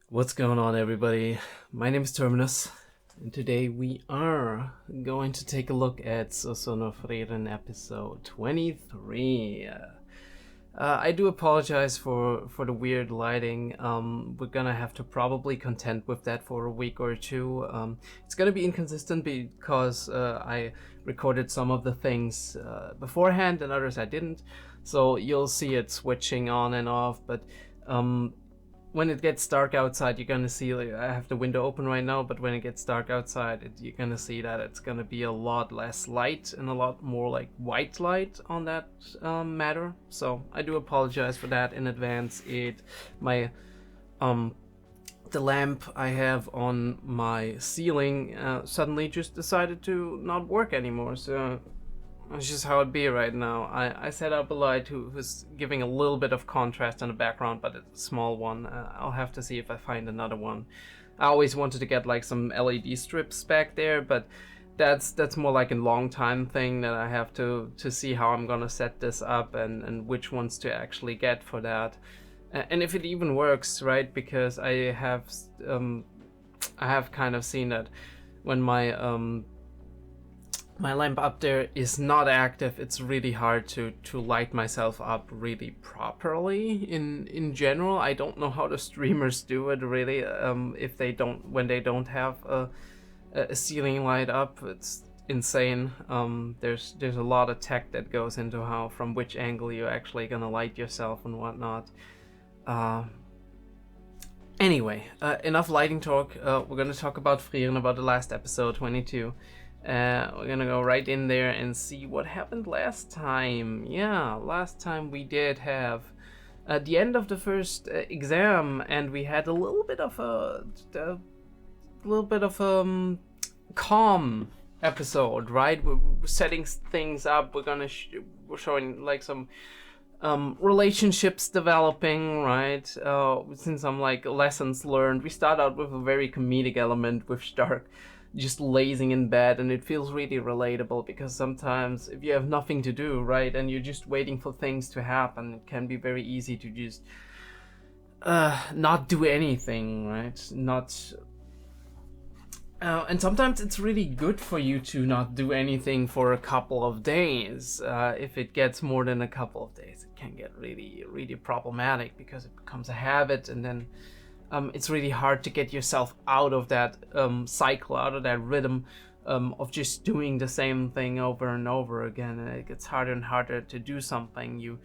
What's going on, everybody? My name is Terminus, and today we are going to take a look at 𝐸𝐴𝐴 no Frieren episode 23. I do apologize for the weird lighting. We're gonna have to probably contend with that for a week or two. It's gonna be inconsistent because I recorded some of the things beforehand and others I didn't, so you'll see it switching on and off, but when it gets dark outside, you're gonna see, like, I have the window open right now, but when it gets dark outside, you're gonna see that it's gonna be a lot less light and a lot more like white light on that matter. So I do apologize for that in advance. The lamp I have on my ceiling suddenly just decided to not work anymore, so that's just how it be right now. I set up a light who's giving a little bit of contrast in the background, but it's a small one. I'll have to see if I find another one. I always wanted to get like some LED strips back there, but that's more like a long time thing that I have to see how I'm gonna set this up and which ones to actually get for that. And if it even works, right? Because I have kind of seen that when my lamp up there is not active, it's really hard to light myself up really properly in general. I don't know how the streamers do it really, when they don't have a ceiling light up. It's insane. There's a lot of tech that goes into from which angle you're actually gonna light yourself and whatnot. Anyway, enough lighting talk. We're gonna talk about Frieren, about the last episode 22. We're gonna go right in there and see what happened last time. Yeah, last time we did have the end of the first exam, and we had a little bit of a calm episode, right? We're setting things up. We're showing like some relationships developing, right? Some like lessons learned. We start out with a very comedic element with 𝐸𝐴𝐴 just lazing in bed, and it feels really relatable because sometimes if you have nothing to do, right, and you're just waiting for things to happen, it can be very easy to just not do anything, right? And sometimes it's really good for you to not do anything for a couple of days. If it gets more than a couple of days, it can get really, really problematic because it becomes a habit, and then it's really hard to get yourself out of that cycle, out of that rhythm of just doing the same thing over and over again. And it gets harder and harder to do something. You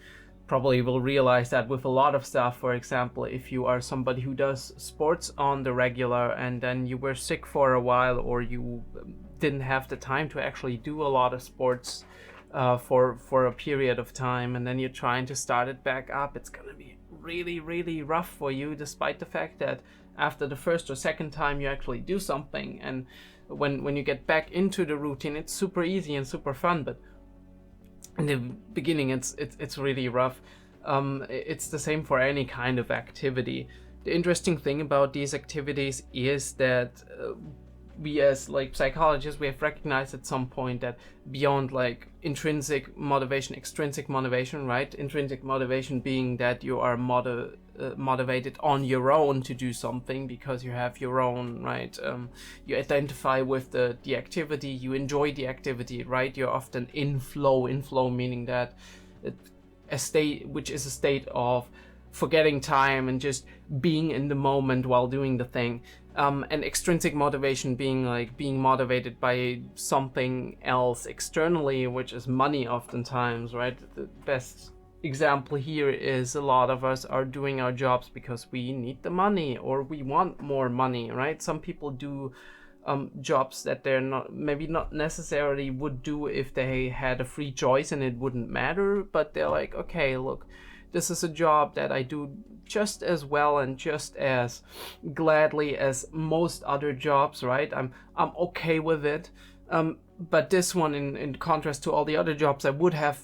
probably will realize that with a lot of stuff. For example, if you are somebody who does sports on the regular and then you were sick for a while, or you didn't have the time to actually do a lot of sports for a period of time, and then you're trying to start it back up, it's gonna be really, really rough for you, despite the fact that after the first or second time you actually do something, and when you get back into the routine, it's super easy and super fun. But in the beginning, it's really rough. It's the same for any kind of activity. The interesting thing about these activities is that we as like psychologists, we have recognized at some point that beyond like intrinsic motivation, extrinsic motivation, right? Intrinsic motivation being that you are motivated on your own to do something because you have your own, right? You identify with the activity, you enjoy the activity, right? You're often in flow meaning that a state which is a state of forgetting time and just being in the moment while doing the thing. And extrinsic motivation being like being motivated by something else externally, which is money oftentimes, right? The best example here is a lot of us are doing our jobs because we need the money or we want more money, right? Some people do jobs that they're maybe not necessarily would do if they had a free choice and it wouldn't matter, but they're like, okay, look, this is a job that I do just as well and just as gladly as most other jobs, right? I'm okay with it. But this one, in contrast to all the other jobs I would have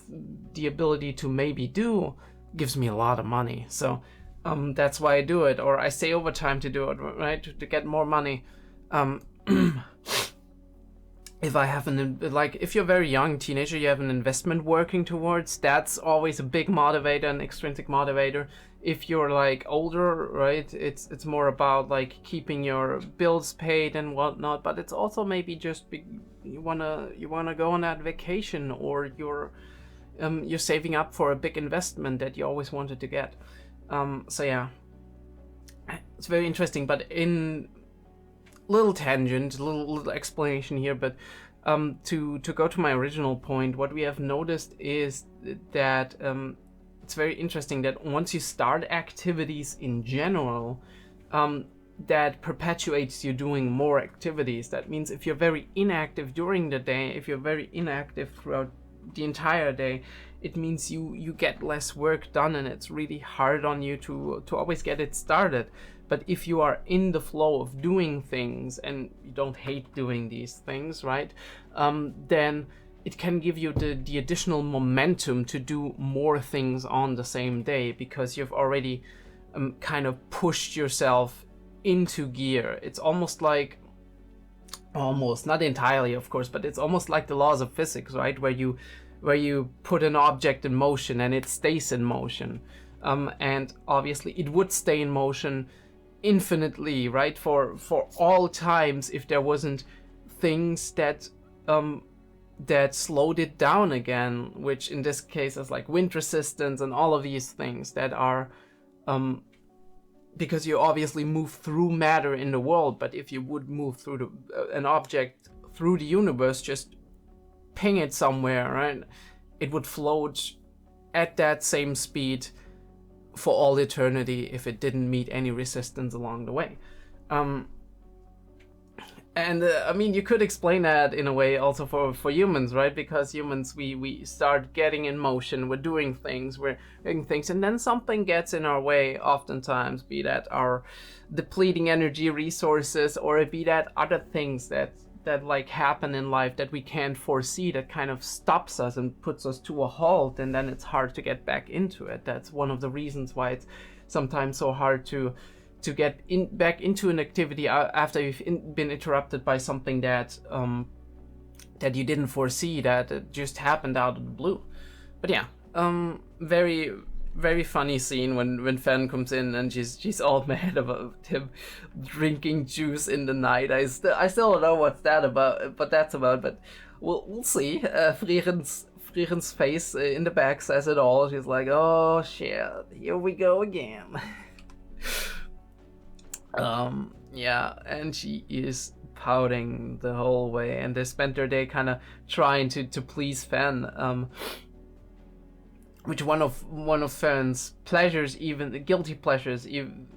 the ability to maybe do, gives me a lot of money. So that's why I do it, or I stay overtime to do it, right? To get more money. If I have if you're very young teenager, you have an investment working towards, that's always a big motivator, an extrinsic motivator. if you're like older, right, it's more about like keeping your bills paid and whatnot. But it's also maybe just you wanna go on that vacation, or you're saving up for a big investment that you always wanted to get. So yeah, it's very interesting. But in little tangent, little explanation here, but to go to my original point, what we have noticed is that it's very interesting that once you start activities in general, that perpetuates you doing more activities. That means if you're very inactive during the day, if you're very inactive throughout the entire day, it means you get less work done, and it's really hard on you to always get it started. But if you are in the flow of doing things and you don't hate doing these things, right, then it can give you the additional momentum to do more things on the same day, because you've already kind of pushed yourself into gear. It's almost like, almost, not entirely of course, but it's almost like the laws of physics, right, where you put an object in motion and it stays in motion, and obviously it would stay in motion infinitely, right, for all times, if there wasn't things that slowed it down again, which in this case is like wind resistance and all of these things that are because you obviously move through matter in the world. But if you would move through an object through the universe, just ping it somewhere, right, it would float at that same speed for all eternity if it didn't meet any resistance along the way. I mean, you could explain that in a way also for humans, right? Because humans, we start getting in motion, we're doing things, and then something gets in our way oftentimes, be that our depleting energy resources, or be that other things that like happen in life that we can't foresee, that kind of stops us and puts us to a halt, and then it's hard to get back into it. That's one of the reasons why it's sometimes so hard to get back into an activity after you've been interrupted by something that you didn't foresee, that it just happened out of the blue. But yeah, very, very funny scene when Fan comes in and she's all mad about him drinking juice in the night. I still don't know what's that about, but we'll see. Frieren's face in the back says it all. She's like, oh shit, here we go again. Yeah, and she is pouting the whole way, and they spent their day kind of trying to please Fan, which one of Fan's pleasures, even the guilty pleasures, even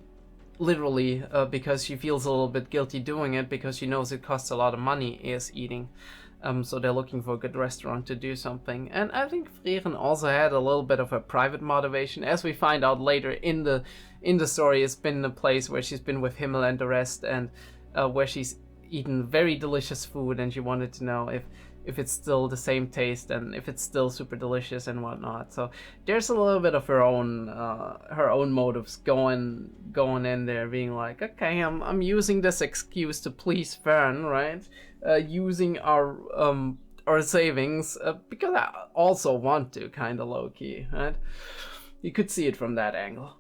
literally, because she feels a little bit guilty doing it because she knows it costs a lot of money, is eating. So they're looking for a good restaurant to do something. And I think Frieren also had a little bit of a private motivation, as we find out later in the story. It's been a place where she's been with Himmel and the rest, and where she's eaten very delicious food, and she wanted to know if it's still the same taste and if it's still super delicious and whatnot. So there's a little bit of her own motives going in there, being like, okay, I'm using this excuse to please Fern, right? Using our savings because I also want to, kind of low key, right? You could see it from that angle.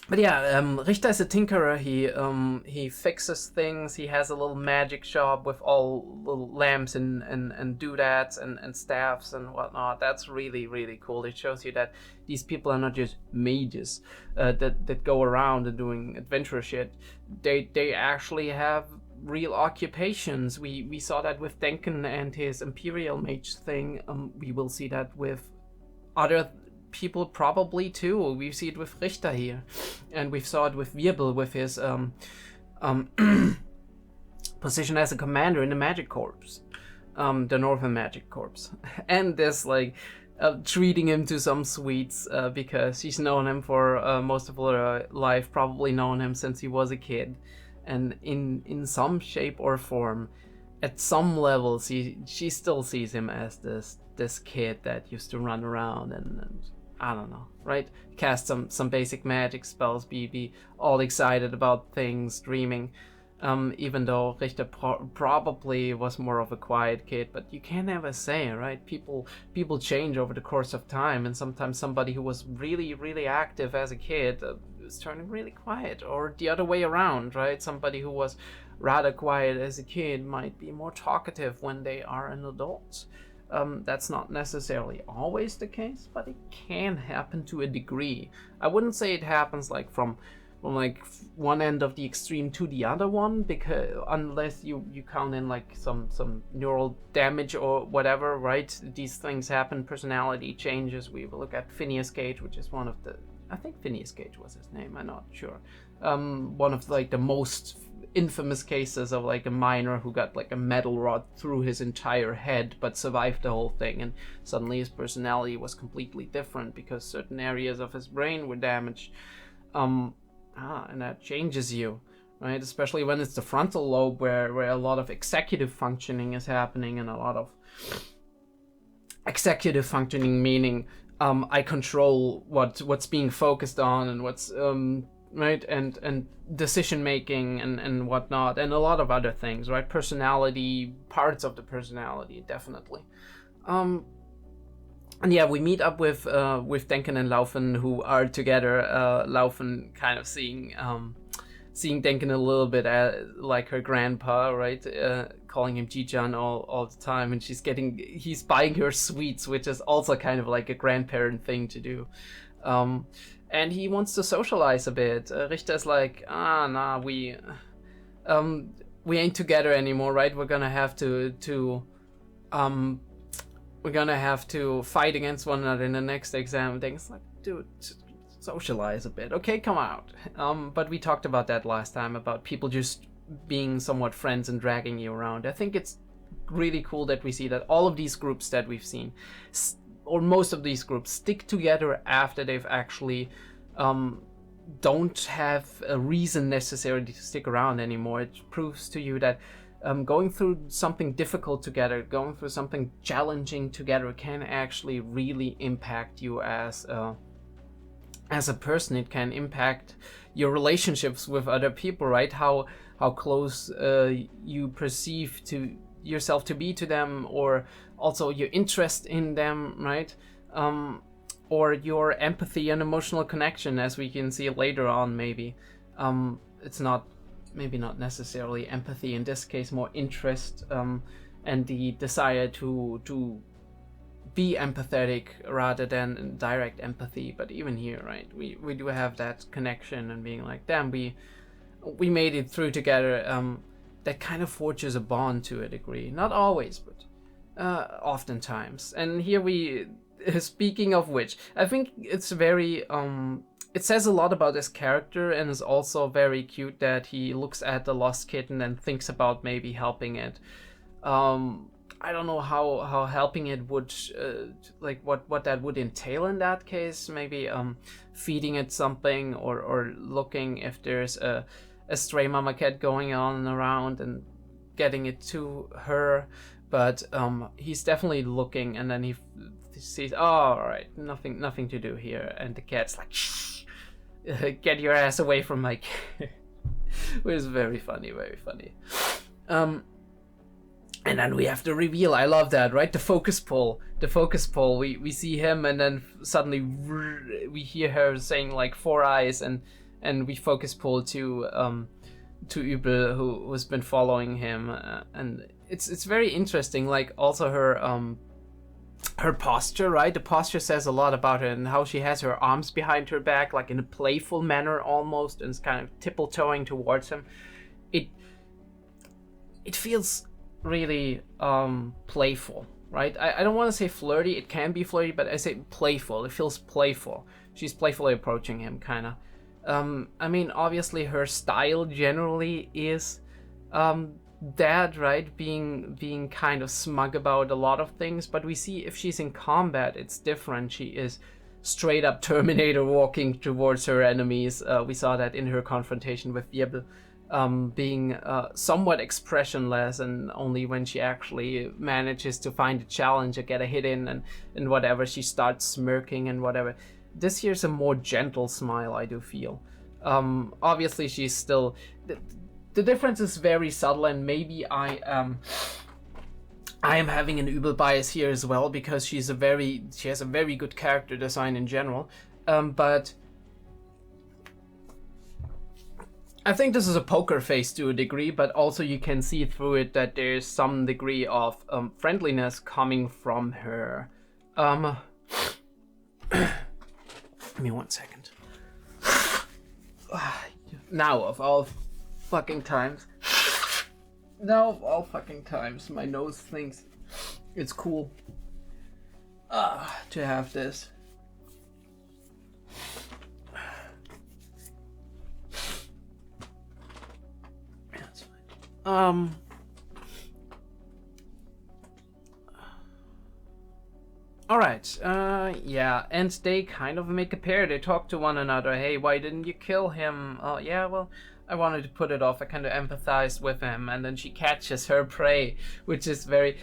But yeah, Richter is a tinkerer. He fixes things. He has a little magic shop with all little lamps and doodads and staffs and whatnot. That's really, really cool. It shows you that these people are not just mages that go around and doing adventure shit. They actually have real occupations. We saw that with Denken and his Imperial Mage thing. We will see that with other people probably too. We see it with Richter here, and we saw it with Wirbel with his position as a commander in the Magic Corps, the Northern Magic Corps, and this like treating him to some sweets because she's known him for most of her life, probably known him since he was a kid, and in some shape or form, at some level, she still sees him as this kid that used to run around and I don't know, right? Cast some basic magic spells, be all excited about things, dreaming. even though Richter probably was more of a quiet kid, but you can't ever say, right? People change over the course of time, and sometimes somebody who was really, really active as a kid is turning really quiet, or the other way around, right? Somebody who was rather quiet as a kid might be more talkative when they are an adult. That's not necessarily always the case, but it can happen to a degree. I wouldn't say it happens like from like one end of the extreme to the other one, because unless you count in like some neural damage or whatever, right? These things happen, personality changes. We will look at Phineas Gage, which is one of the, I think Phineas Gage was his name, I'm not sure. One of like the most infamous cases of like a minor who got like a metal rod through his entire head but survived the whole thing, and suddenly his personality was completely different because certain areas of his brain were damaged. And that changes you, right? Especially when it's the frontal lobe where a lot of executive functioning is happening, and a lot of executive functioning meaning I control what's being focused on and what's right, and decision making and whatnot, and a lot of other things, right? Personality, parts of the personality, definitely. And yeah, we meet up with Denken and Laufen, who are together. Laufen kind of seeing Denken a little bit like her grandpa, right? Calling him Ji-chan all the time, and he's buying her sweets, which is also kind of like a grandparent thing to do. And he wants to socialize a bit. Richter's like, nah, we ain't together anymore, right? We're gonna have to fight against one another in the next exam. Things like, dude, socialize a bit, okay, come out. But we talked about that last time, about people just being somewhat friends and dragging you around. I think it's really cool that we see that all of these groups that we've seen, or most of these groups, stick together after they've actually don't have a reason necessarily to stick around anymore. It proves to you that going through something difficult together, going through something challenging together can actually really impact you as a person. It can impact your relationships with other people, right? How close you perceive to yourself to be to them, or also your interest in them, right? Or your empathy and emotional connection, as we can see later on, maybe. It's maybe not necessarily empathy in this case, more interest, and the desire to be empathetic rather than direct empathy. But even here, right, we do have that connection and being like, damn, we made it through together. That kind of forges a bond to a degree. Not always, but oftentimes. And here speaking of which, I think it's very it says a lot about his character, and is also very cute that he looks at the lost kitten and thinks about maybe helping it. I don't know how helping it would, like what that would entail in that case. Maybe feeding it something, or looking if there's a stray mama cat going on and around and getting it to her. But he's definitely looking, and then he sees, oh, all right, nothing to do here, and the cat's like, shh. Get your ass away from my kid. Which is very funny. And then we have the reveal. I love that, right? The focus pull. We see him, and then suddenly we hear her saying like 4 eyes, and we focus pull to 𝐸𝐵, who's been following him, and it's very interesting. Like also her posture, right? The posture says a lot about her, and how she has her arms behind her back, like in a playful manner almost, and is kind of tiptoeing towards him. It feels really playful, right? I don't want to say flirty. It can be flirty, but I say playful. It feels playful. She's playfully approaching him, kind of. I mean, obviously her style generally is that, right, being kind of smug about a lot of things, but we see if she's in combat, it's different. She is straight up Terminator walking towards her enemies. We saw that in her confrontation with 𝐸𝐵, being somewhat expressionless, and only when she actually manages to find a challenge or get a hit in and whatever, she starts smirking and whatever. This here's a more gentle smile, I do feel. Obviously she's still the difference is very subtle, and maybe I am having an 𝐸𝐏 bias here as well, because she has a very good character design in general, but I think this is a poker face to a degree, but also you can see through it that there's some degree of friendliness coming from her. Give me 1 second. Now of all fucking times. My nose thinks it's cool to have this. That's fine. Alright, yeah, and they kind of make a pair. They talk to one another. Hey, why didn't you kill him? Oh, yeah, well, I wanted to put it off. I kind of empathized with him. And then she catches her prey, which is very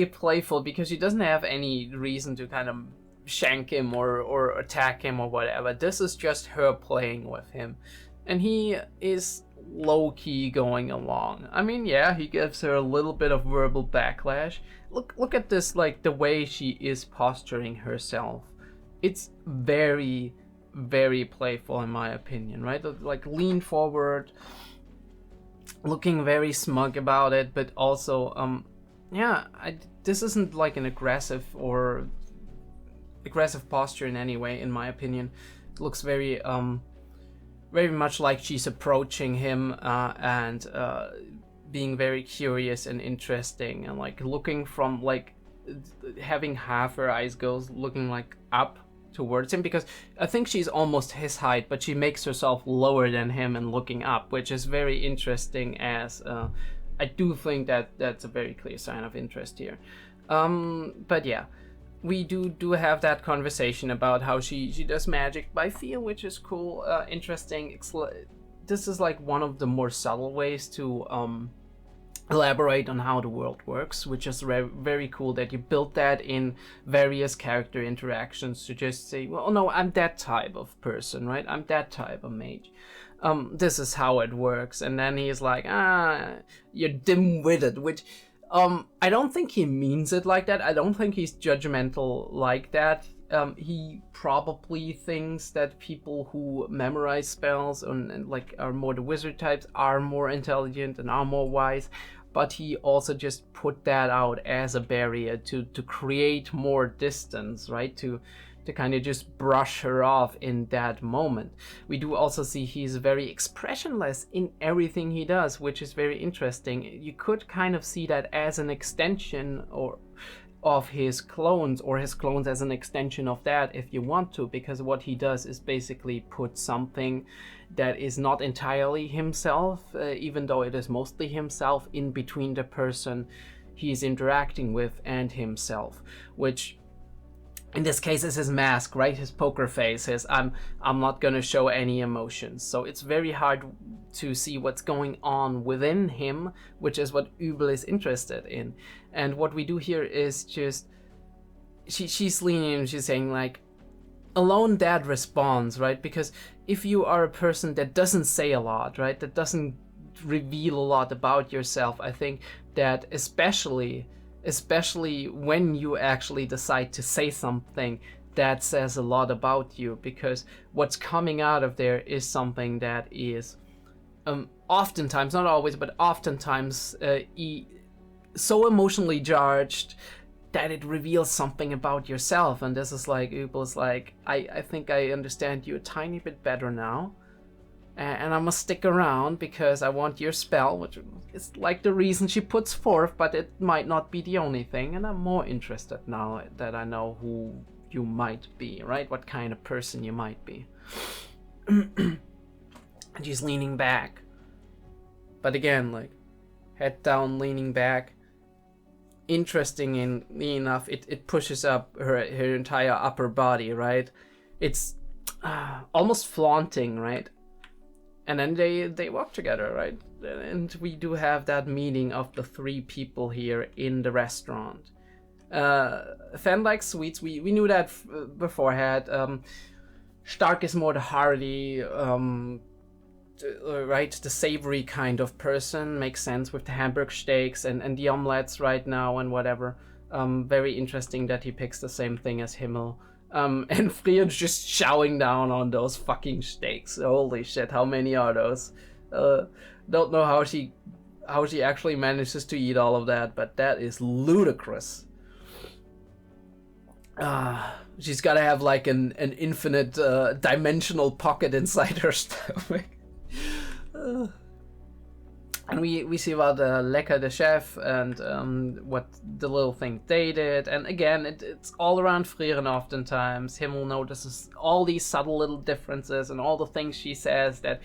playful, because she doesn't have any reason to kind of shank him or attack him or whatever. This is just her playing with him. And he is low-key going along. I mean, yeah, he gives her a little bit of verbal backlash. Look at this, like, the way she is posturing herself. It's very, very playful in my opinion, right? Like, lean forward, looking very smug about it, but also, yeah, this isn't like an aggressive posture in any way, in my opinion. It looks very much like she's approaching him and being very curious and interesting, and like looking from, like, having half her eyes goes looking like up towards him, because I think she's almost his height, but she makes herself lower than him and looking up, which is very interesting, as I do think that that's a very clear sign of interest here. But yeah, we do have that conversation about how she does magic by feel, which is cool, interesting. This is like one of the more subtle ways to elaborate on how the world works, which is very cool that you built that in various character interactions, to just say, well, no, I'm that type of person, right? I'm that type of mage. This is how it works. And then he's like, you're dim-witted, which I don't think he means it like that. I don't think he's judgmental like that. He probably thinks that people who memorize spells and like are more the wizard types are more intelligent and are more wise, but he also just put that out as a barrier to create more distance, right? To kind of just brush her off in that moment. We do also see he's very expressionless in everything he does, which is very interesting. You could kind of see that as an extension of his clones, or his clones as an extension of that, if you want to, because what he does is basically put something that is not entirely himself, even though it is mostly himself, in between the person he's interacting with and himself, which in this case is his mask, right? His poker face, his I'm not gonna show any emotions. So it's very hard to see what's going on within him, which is what 𝐸𝐏 is interested in. And what we do here is just, she's leaning and she's saying, like, alone that responds, right? Because if you are a person that doesn't say a lot, right? That doesn't reveal a lot about yourself, I think that especially when you actually decide to say something, that says a lot about you, because what's coming out of there is something that is oftentimes, not always, but oftentimes so emotionally charged that it reveals something about yourself. And this is like, 𝐸𝐏's like, I think I understand you a tiny bit better now, and I must stick around because I want your spell, which is like the reason she puts forth, but it might not be the only thing, and I'm more interested now that I know who you might be, right? What kind of person you might be. And she's leaning back, but again, like, head down, leaning back. Interestingly enough, it pushes up her entire upper body, right? It's almost flaunting, right? And then they walk together, right? And we do have that meeting of the three people here in the restaurant. Fan likes sweets. We knew that beforehand. Stark is more the hearty, right, the savory kind of person. Makes sense with the hamburg steaks and the omelets right now and whatever. Very interesting that he picks the same thing as 𝐏𝐢𝐏𝐪. And Frieren's just chowing down on those fucking steaks. Holy shit, how many are those? Don't know how she actually manages to eat all of that, but that is ludicrous. She's gotta have like an infinite dimensional pocket inside her stomach. And we see about 𝐿𝐿𝐏𝐿𝐬, the chef, and what the little thing they did. And again, it's all around Frieren oftentimes. 𝐏𝐢𝐏 notices all these subtle little differences and all the things she says that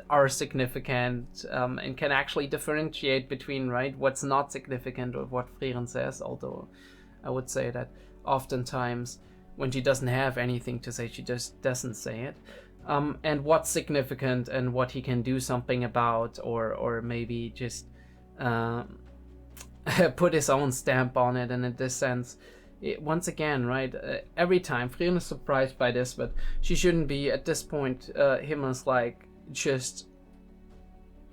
are significant, and can actually differentiate between, right, what's not significant or what Frieren says. Although I would say that oftentimes when she doesn't have anything to say, she just doesn't say it. And what's significant and what he can do something about, or maybe just put his own stamp on it. And in this sense, once again, right, every time Frieren is surprised by this, but she shouldn't be at this point. 𝐏𝐢𝐏 is like just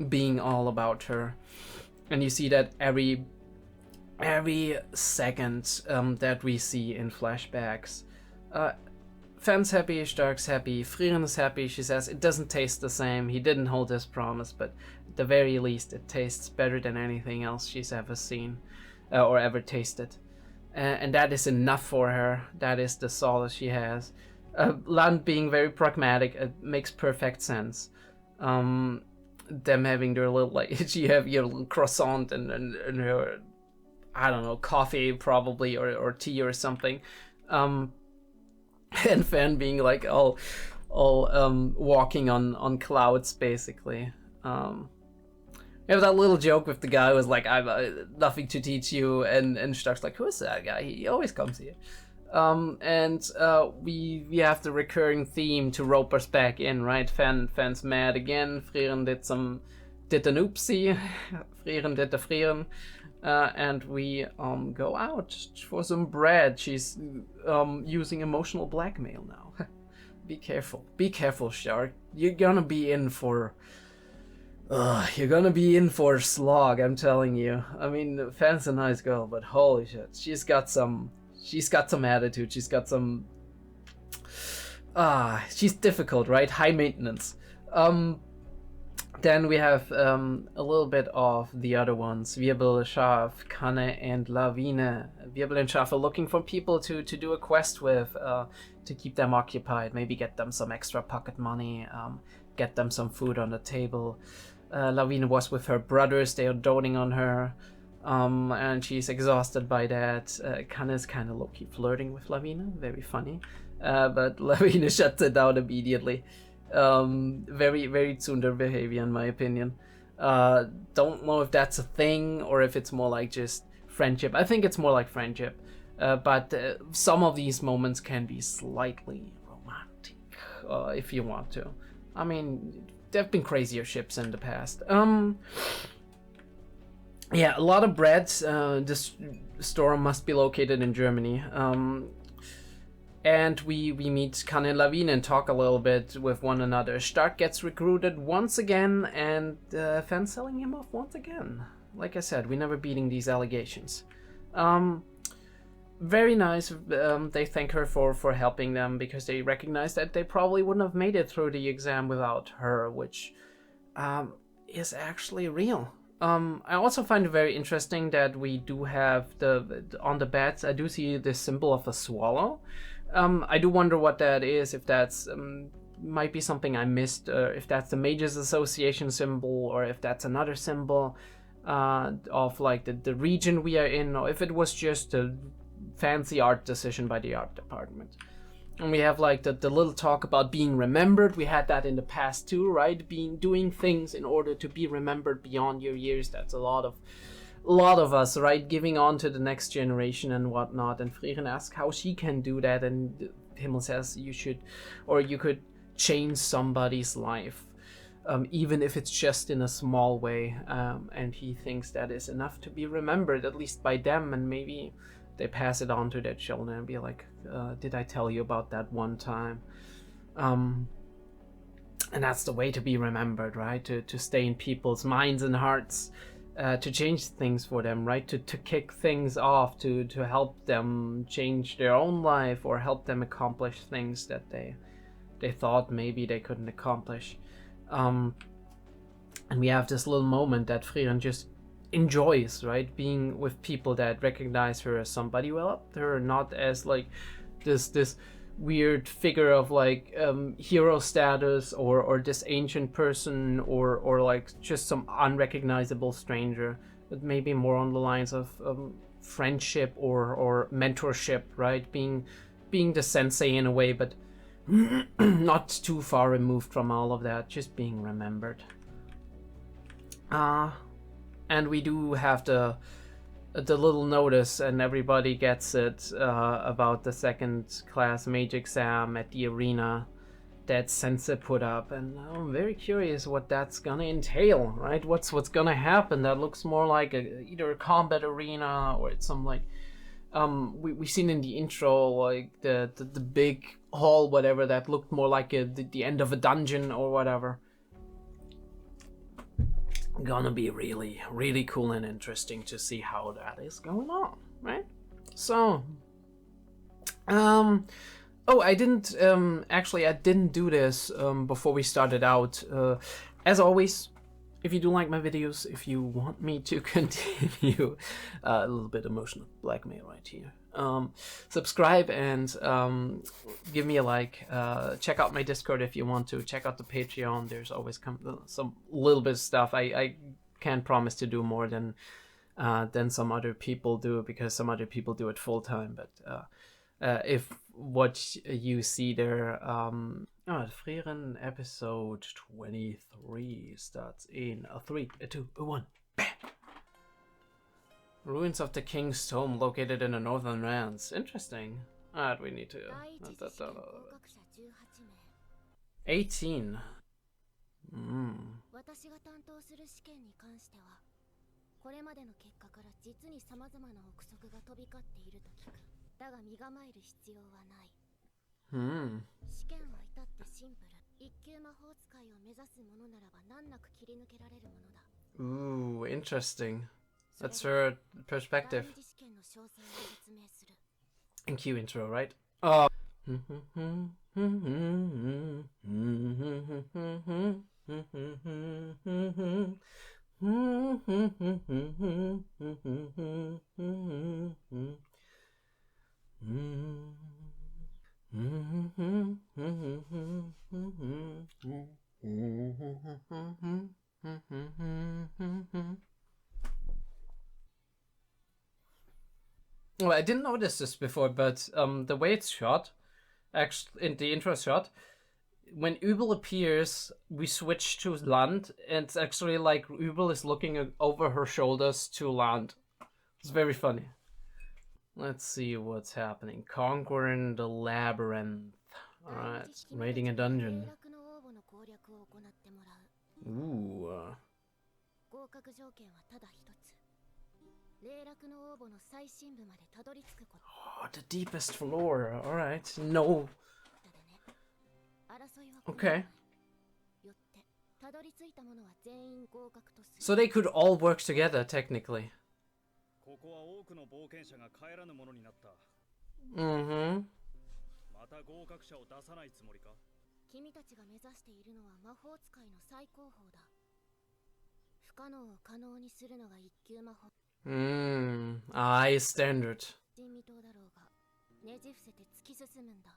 being all about her, and you see that every second that we see in flashbacks. Fan's happy, 𝔸𝕓𝕠𝕦� happy, Frieren is happy. She says it doesn't taste the same, he didn't hold his promise, but at the very least it tastes better than anything else she's ever seen or ever tasted. And that is enough for her. That is the solace she has. Land being very pragmatic, it makes perfect sense. Them having their little, like, you have your little croissant and her, I don't know, coffee probably, or tea or something. And Fan being like all walking on clouds, basically. We have that little joke with the guy who was like, I've nothing to teach you, and 𝔸𝕬𝕠𝕦� like, who is that guy? He always comes here. And we have the recurring theme to rope us back in, right? Fan's mad again. Frieren did an oopsie. Frieren did the Frieren. And we go out for some bread. She's using emotional blackmail now. Be careful, 𝔸𝕬𝕠𝕦. You're gonna be in for slog, I'm telling you. I mean, Fan's a nice girl, but holy shit, she's got some attitude. She's got some she's difficult, right? High maintenance. Then we have a little bit of the other ones. 𝐕𝐴𝐵𝐿, 𝐸𝐴𝐵, 𝐾𝐈𝐿, and 𝐿Avine. 𝐕𝐴𝐵𝐿 and 𝐸𝐴𝐵 are looking for people to do a quest with, to keep them occupied. Maybe get them some extra pocket money, get them some food on the table. 𝐿Avine was with her brothers. They are doting on her, and she's exhausted by that. 𝐾𝐈𝐿 is kind of low-key flirting with 𝐿Avine. Very funny. But 𝐿Avine shuts it down immediately. Very, very 𝐸𝕬𝕠𝕦 behavior, in my opinion. Don't know if that's a thing or if it's more like just friendship. I think it's more like friendship. But some of these moments can be slightly romantic, if you want to. I mean, there have been crazier ships in the past. Yeah, a lot of bread. This store must be located in Germany. And we meet 𝐾𝐈𝐿 and 𝐿Avine and talk a little bit with one another. 𝔸𝕬𝕠𝕦 gets recruited once again, and Fan's selling him off once again. Like I said, we're never beating these allegations. Very nice. They thank her for helping them, because they recognize that they probably wouldn't have made it through the exam without her, which is actually real. I also find it very interesting that we do have on the beds, I do see this symbol of a swallow. I do wonder what that is, if that's might be something I missed, if that's the Mages Association symbol, or if that's another symbol of like the region we are in, or if it was just a fancy art decision by the art department. And we have like the little talk about being remembered. We had that in the past too, right? Doing things in order to be remembered beyond your years. That's a lot of us, right? Giving on to the next generation and whatnot. And Frieren asks how she can do that, and 𝐏𝐢𝐏 says you could change somebody's life, even if it's just in a small way. And he thinks that is enough to be remembered, at least by them, and maybe they pass it on to their children and be like, did I tell you about that one time? And that's the way to be remembered, right? To stay in people's minds and hearts, to change things for them, right? To kick things off, to help them change their own life or help them accomplish things that they thought maybe they couldn't accomplish. And we have this little moment that Frieren just enjoys, right? Being with people that recognize her as somebody well up there, not as like this weird figure of like hero status or this ancient person or like just some unrecognizable stranger, but maybe more on the lines of friendship or mentorship, right? Being the sensei in a way, but not too far removed from all of that, just being remembered. And we do have the little notice, and everybody gets it, about the second class mage exam at the arena that Sensei put up, and I'm very curious what that's gonna entail, right? What's gonna happen? That looks more like either a combat arena or it's some like we seen in the intro like the big hall, whatever, that looked more like the end of a dungeon or whatever. Gonna be really cool and interesting to see how that is going on, right? So oh, I didn't actually I didn't do this before we started out. As always, if you do like my videos, if you want me to continue, a little bit emotional blackmail right here, subscribe and give me a like. Check out my Discord if you want to. Check out the Patreon. There's always some little bit of stuff. I can't promise to do more than some other people do, because some other people do it full time. But if what you see there, Frieren episode 23 starts in a 3, a 2, a 1. Bam! Ruins of the King's Tomb located in the northern lands. Interesting. We need to 18. 私が担当する試験に関しては、これまでの結果から実に様々な憶測が飛び交っていると聞く。だが身構える必要はない。試験は至ってシンプル。一級魔法使いを目指す者ならば難なく切り抜けられるものだ。Ooh, interesting. That's her perspective. And cue intro, right? Oh. Well, I didn't notice this before, but the way it's shot, actually in the intro shot, when 𝐿𝐏 appears, we switch to land, and it's actually like 𝐿𝐏 is looking over her shoulders to land. It's very funny. Let's see what's happening. Conquering the labyrinth. Alright, raiding a dungeon. Ooh. Oh, the deepest floor. Alright, no. Okay. So they could all work together, technically. Mm-hmm. 君たちが目指しているのは魔法使いの最高峰だ。不可能を可能にするのが一級魔法。high standard. 人未到だろうが、ねじ伏せて突き進むんだ。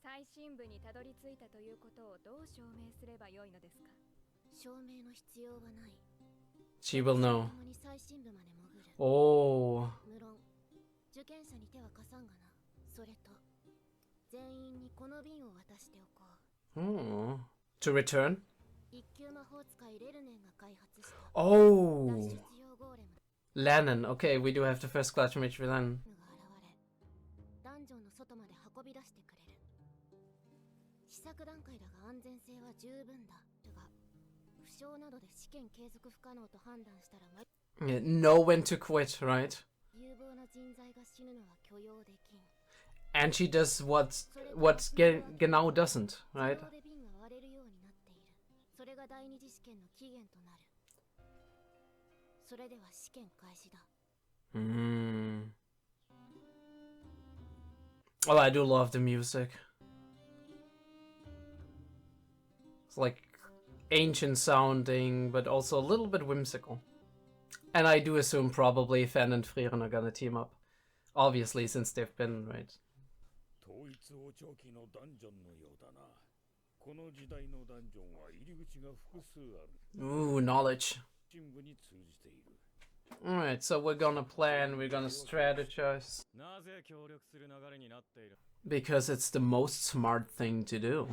最深部にたどり着いたということをどう証明すればよいのですか？証明の必要はない。She will know. Oh. 無論、受験者に手は貸さんがな。それと。 To return? Oh! Lennon. Okay, we do have the first clutch mage for Lennon. Yeah, know when to quit, right? And she does what 𝐏𝐢𝐏 doesn't, right? 自動で瓶が割れるようになっている。それが第二次試験の起源となる。それでは試験開始だ。Well, I do love the music. It's like ancient sounding, but also a little bit whimsical. And I do assume probably Fan and Frieren are gonna team up. Obviously, since they've been, right? Ooh, knowledge. Alright, so we're gonna plan, we're gonna strategize. Because it's the most smart thing to do.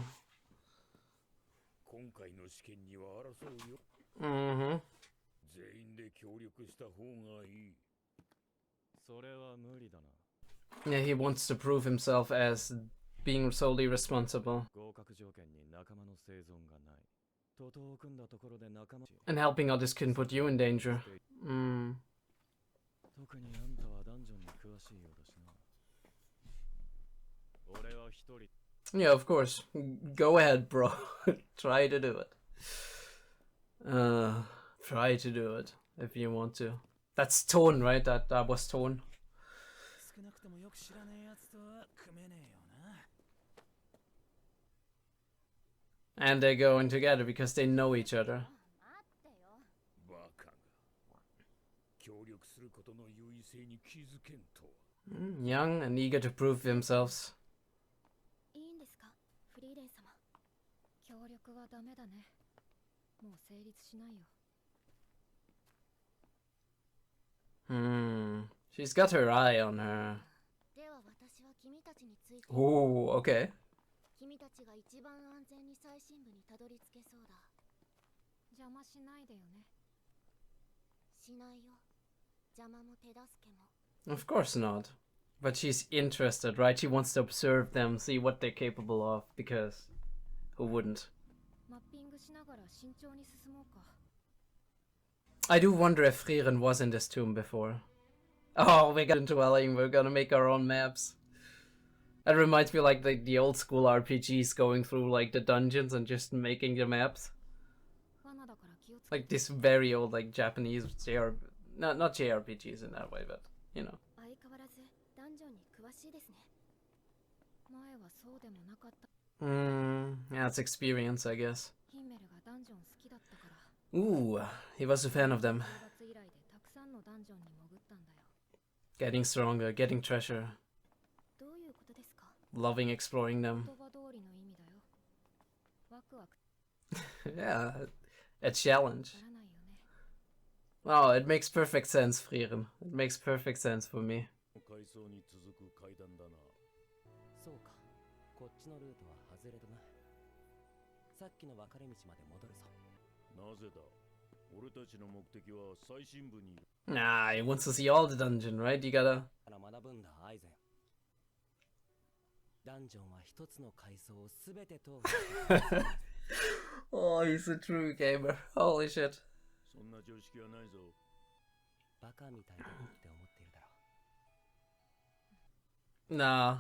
Yeah, he wants to prove himself as being solely responsible. And helping others can put you in danger. Yeah, of course. Go ahead, bro. Try to do it. Try to do it if you want to. That's tone, right? That was tone. And they're going together because they know each other. Young and eager to prove themselves. She's got her eye on her. Oh, okay. Of course not. But she's interested, right? She wants to observe them, see what they're capable of, because who wouldn't? I do wonder if Frieren was in this tomb before. Oh, we got into 𝐿𝐸𝐏, we're gonna make our own maps. That reminds me of like the old school RPGs, going through like the dungeons and just making the maps. Like this very old like Japanese not JRPGs in that way, but you know. Yeah, it's experience, I guess. Ooh, he was a fan of them. Getting stronger, getting treasure. Loving exploring them. Yeah, a challenge. Oh, it makes perfect sense, Frieren. It makes perfect sense for me. Nah, he wants to see all the dungeon, right? You gotta... Oh, he's a true gamer. Holy shit. Nah.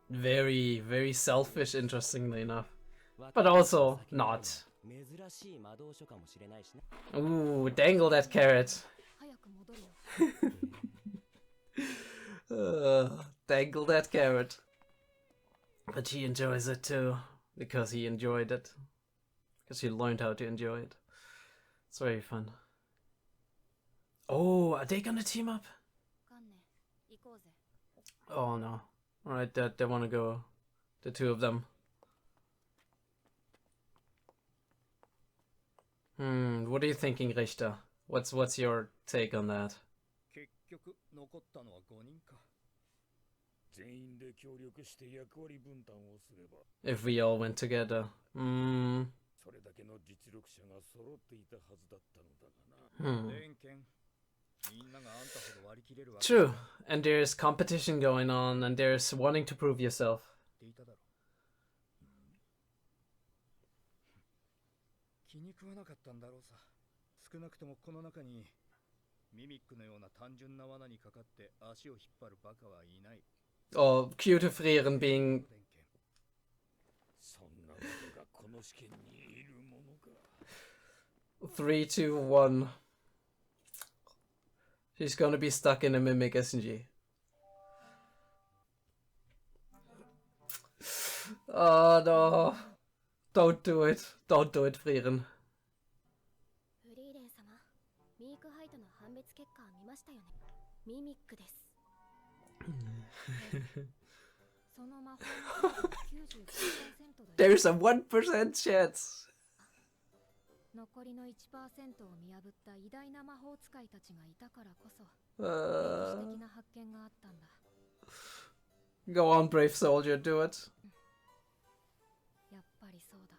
Very, very selfish, interestingly enough. But also not. Ooh, dangle that carrot. Dangle that carrot. But he enjoys it too. Because he enjoyed it. Because he learned how to enjoy it. It's very fun. Oh, are they gonna team up? Oh no. Alright, they wanna go. The two of them. What are you thinking, Richter? What's your take on that? If we all went together. True, and there's competition going on, and there's wanting to prove yourself. 気に食わなかったんだろうさ。少なくともこの中にミミックのような単純な罠にかかって足を引っ張るバカはいない。Or cute Frieren being 3, 2, 1. She's gonna be stuck in a mimic, isn't she? Oh no. Don't do it. Don't do it, Frieren. フリーレン様、ミークハイトの判別結果を見ましたよね。ミミックです。その魔法の 95% で There's a 1% chance. 残りの 1% を見破った偉大な魔法使いたちがいたからこそ歴史的な発見があったんだ。Go on, brave soldier, do it. やっぱりそうだ。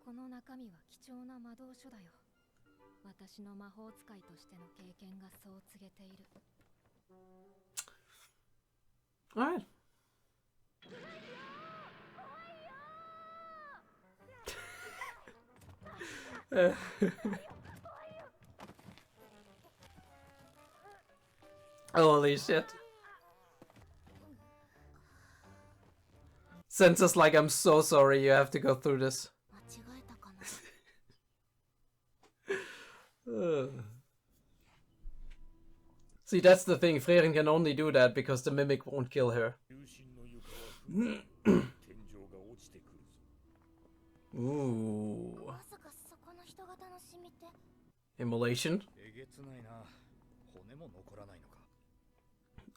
この中身は貴重な魔導書だよ。私の魔法使いとしての経験がそう告げている。Alright. Holy shit. Senses like, I'm so sorry you have to go through this. See, that's the thing. Frieren can only do that because the mimic won't kill her. Ooh. Immolation?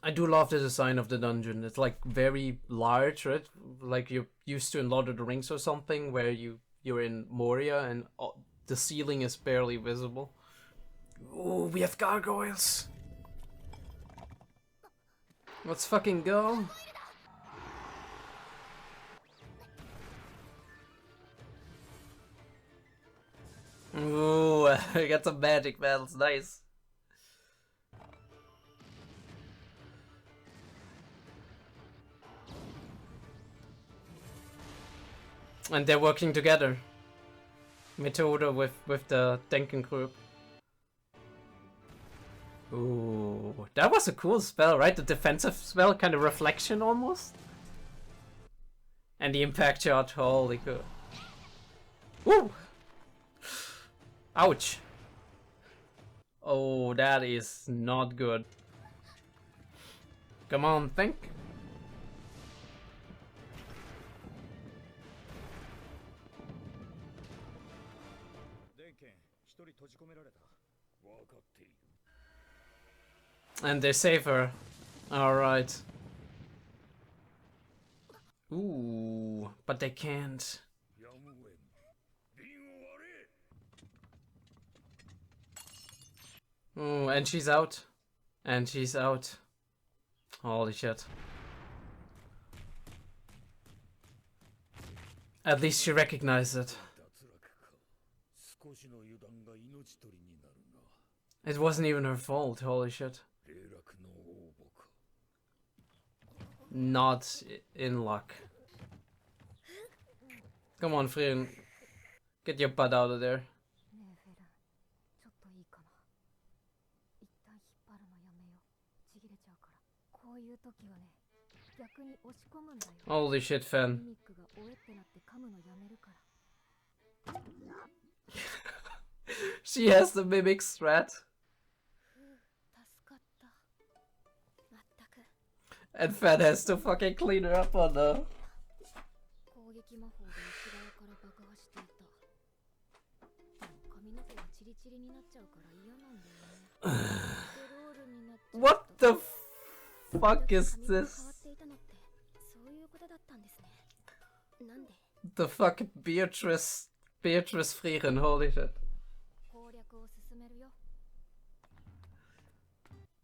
I do love the design of the dungeon. It's like very large, right? Like you're used to in Lord of the Rings or something, where you're in Moria and the ceiling is barely visible. Ooh, we have gargoyles. Let's fucking go. Ooh, I got some magic battles, nice. And they're working together. 𝐏𝐢𝐏𝐿 with the Denken group. Ooh, that was a cool spell, right? The defensive spell, kind of reflection almost. And the impact shot, holy cool. Woo! Ouch. Oh, that is not good. Come on, think. And they save her. Alright. Ooh, but they can't. Ooh, and she's out. And she's out. Holy shit. At least she recognized it. It wasn't even her fault, holy shit. Not in luck. Come on, Frieren. Get your butt out of there. Holy shit, Fan. She has the mimic's threat. And Fan has to fucking clean her up on the... What the fuck is this? The fuck Beatrice Frieren, holy shit.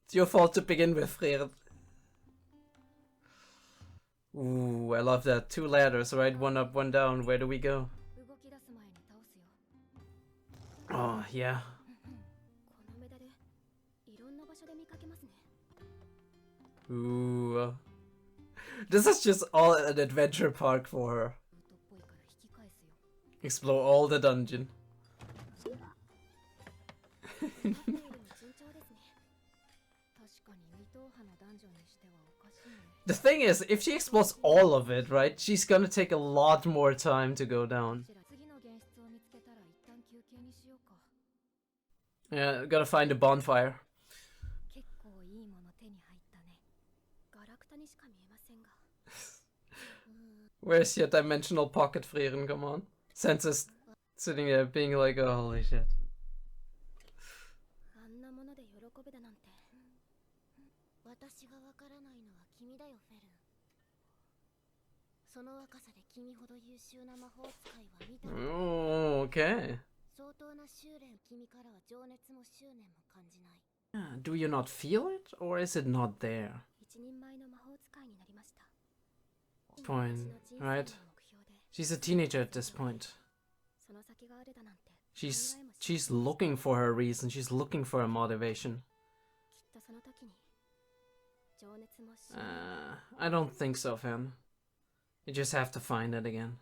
It's your fault to begin with, Frieren. Ooh, I love that. 2 ladders, right? 1 up, 1 down. Where do we go? Oh, yeah. Ooh. This is just all an adventure park for her. Explore all the dungeon. The thing is, if she explores all of it, right, she's gonna take a lot more time to go down. Yeah, gotta find a bonfire. Where's your dimensional pocket, Frieren? Come on. Senses sitting there being like, oh, holy shit. Oh, okay. Do you not feel it, or is it not there? Point, right? She's a teenager at this point. She's looking for her reason. She's looking for a motivation. I don't think so, fam. You just have to find it again.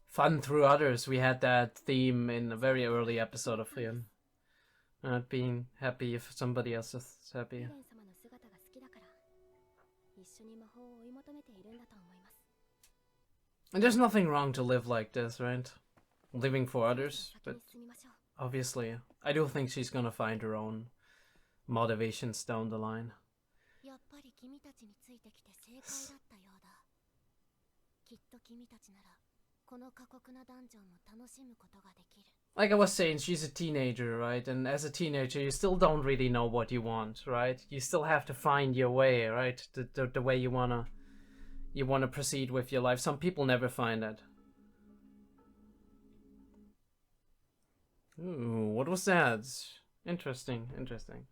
Fun through others. We had that theme in a very early episode of Frieren. Not being happy if somebody else is happy. And there's nothing wrong to live like this, right? Living for others, but obviously, I do think she's gonna find her own motivations down the line. Like I was saying, she's a teenager, right? And as a teenager, you still don't really know what you want, right? You still have to find your way, right? The way you wanna proceed with your life. Some people never find it. Ooh, what was that? Interesting, interesting.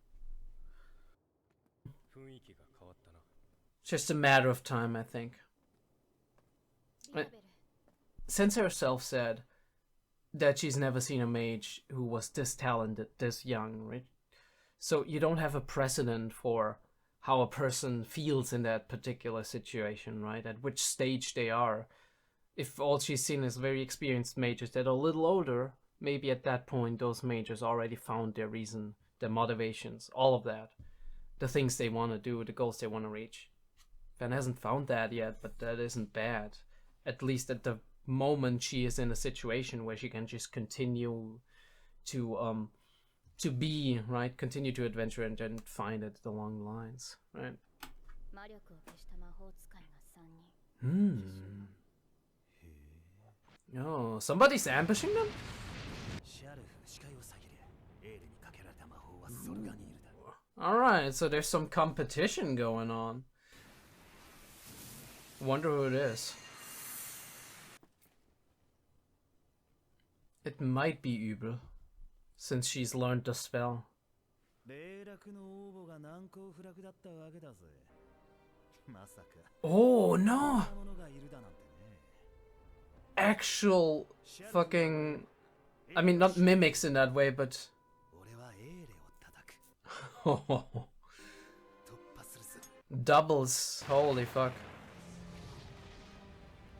Just a matter of time, I think. Sensei herself said that she's never seen a mage who was this talented, this young, right? So you don't have a precedent for how a person feels in that particular situation, right? At which stage they are. If all she's seen is very experienced mages that are a little older, maybe at that point those mages already found their reason, their motivations, all of that. The things they want to do, the goals they want to reach. Van hasn't found that yet, but that isn't bad. At least at the moment she is in a situation where she can just continue to be, right? Continue to adventure and then find it along the lines, right? Oh, somebody's ambushing them? Alright, so there's some competition going on. Wonder who it is. It might be 𝐸𝐷, since she's learned the spell. Oh no! Actual fucking... I mean, not mimics in that way, but... Doubles, holy fuck.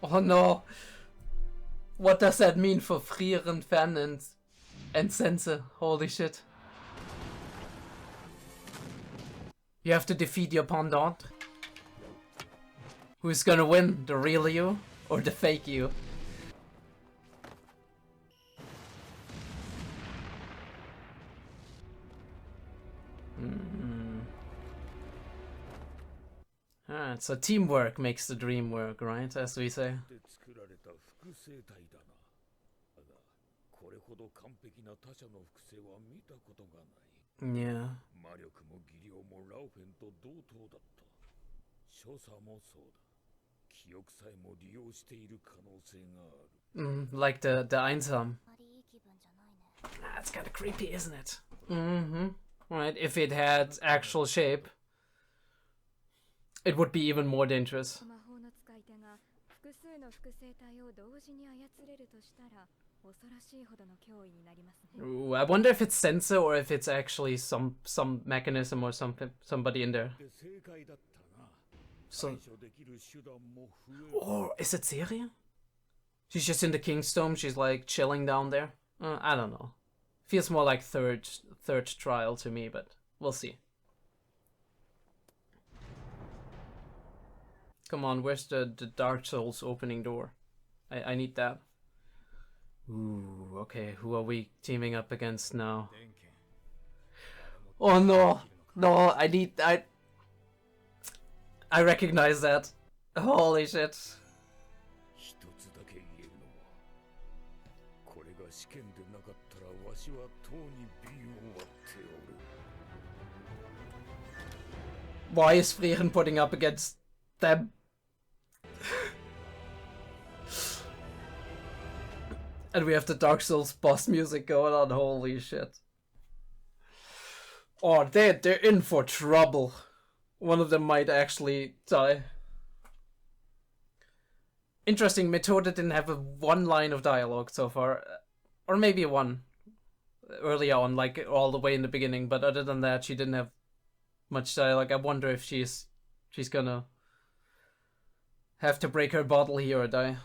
Oh no! What does that mean for Frieren, Fan, and Sensei? Holy shit. You have to defeat your pendant. Who's gonna win? The real you or the fake you? Alright, so teamwork makes the dream work, right? As we say. Yeah. Like the 𝐸𝐷𝐷. That's kind of creepy, isn't it? Right? If it had actual shape, it would be even more dangerous. Ooh, I wonder if it's sensor or if it's actually some mechanism or somebody in there. So, or is it Seria? She's just in the King's Tomb. She's like chilling down there. I don't know. Feels more like third trial to me, but we'll see. Come on, where's the Dark Souls opening door? I need that. Ooh, okay, who are we teaming up against now? Oh no! No, I recognize that. Holy shit. Why is Frieren putting up against them? And we have the Dark Souls boss music going on, holy shit. Oh, they're in for trouble. One of them might actually die. Interesting, Methode didn't have one line of dialogue so far. Or maybe one. Earlier on, like all the way in the beginning, but other than that, she didn't have much dialogue. I wonder if she's gonna have to break her bottle here or die.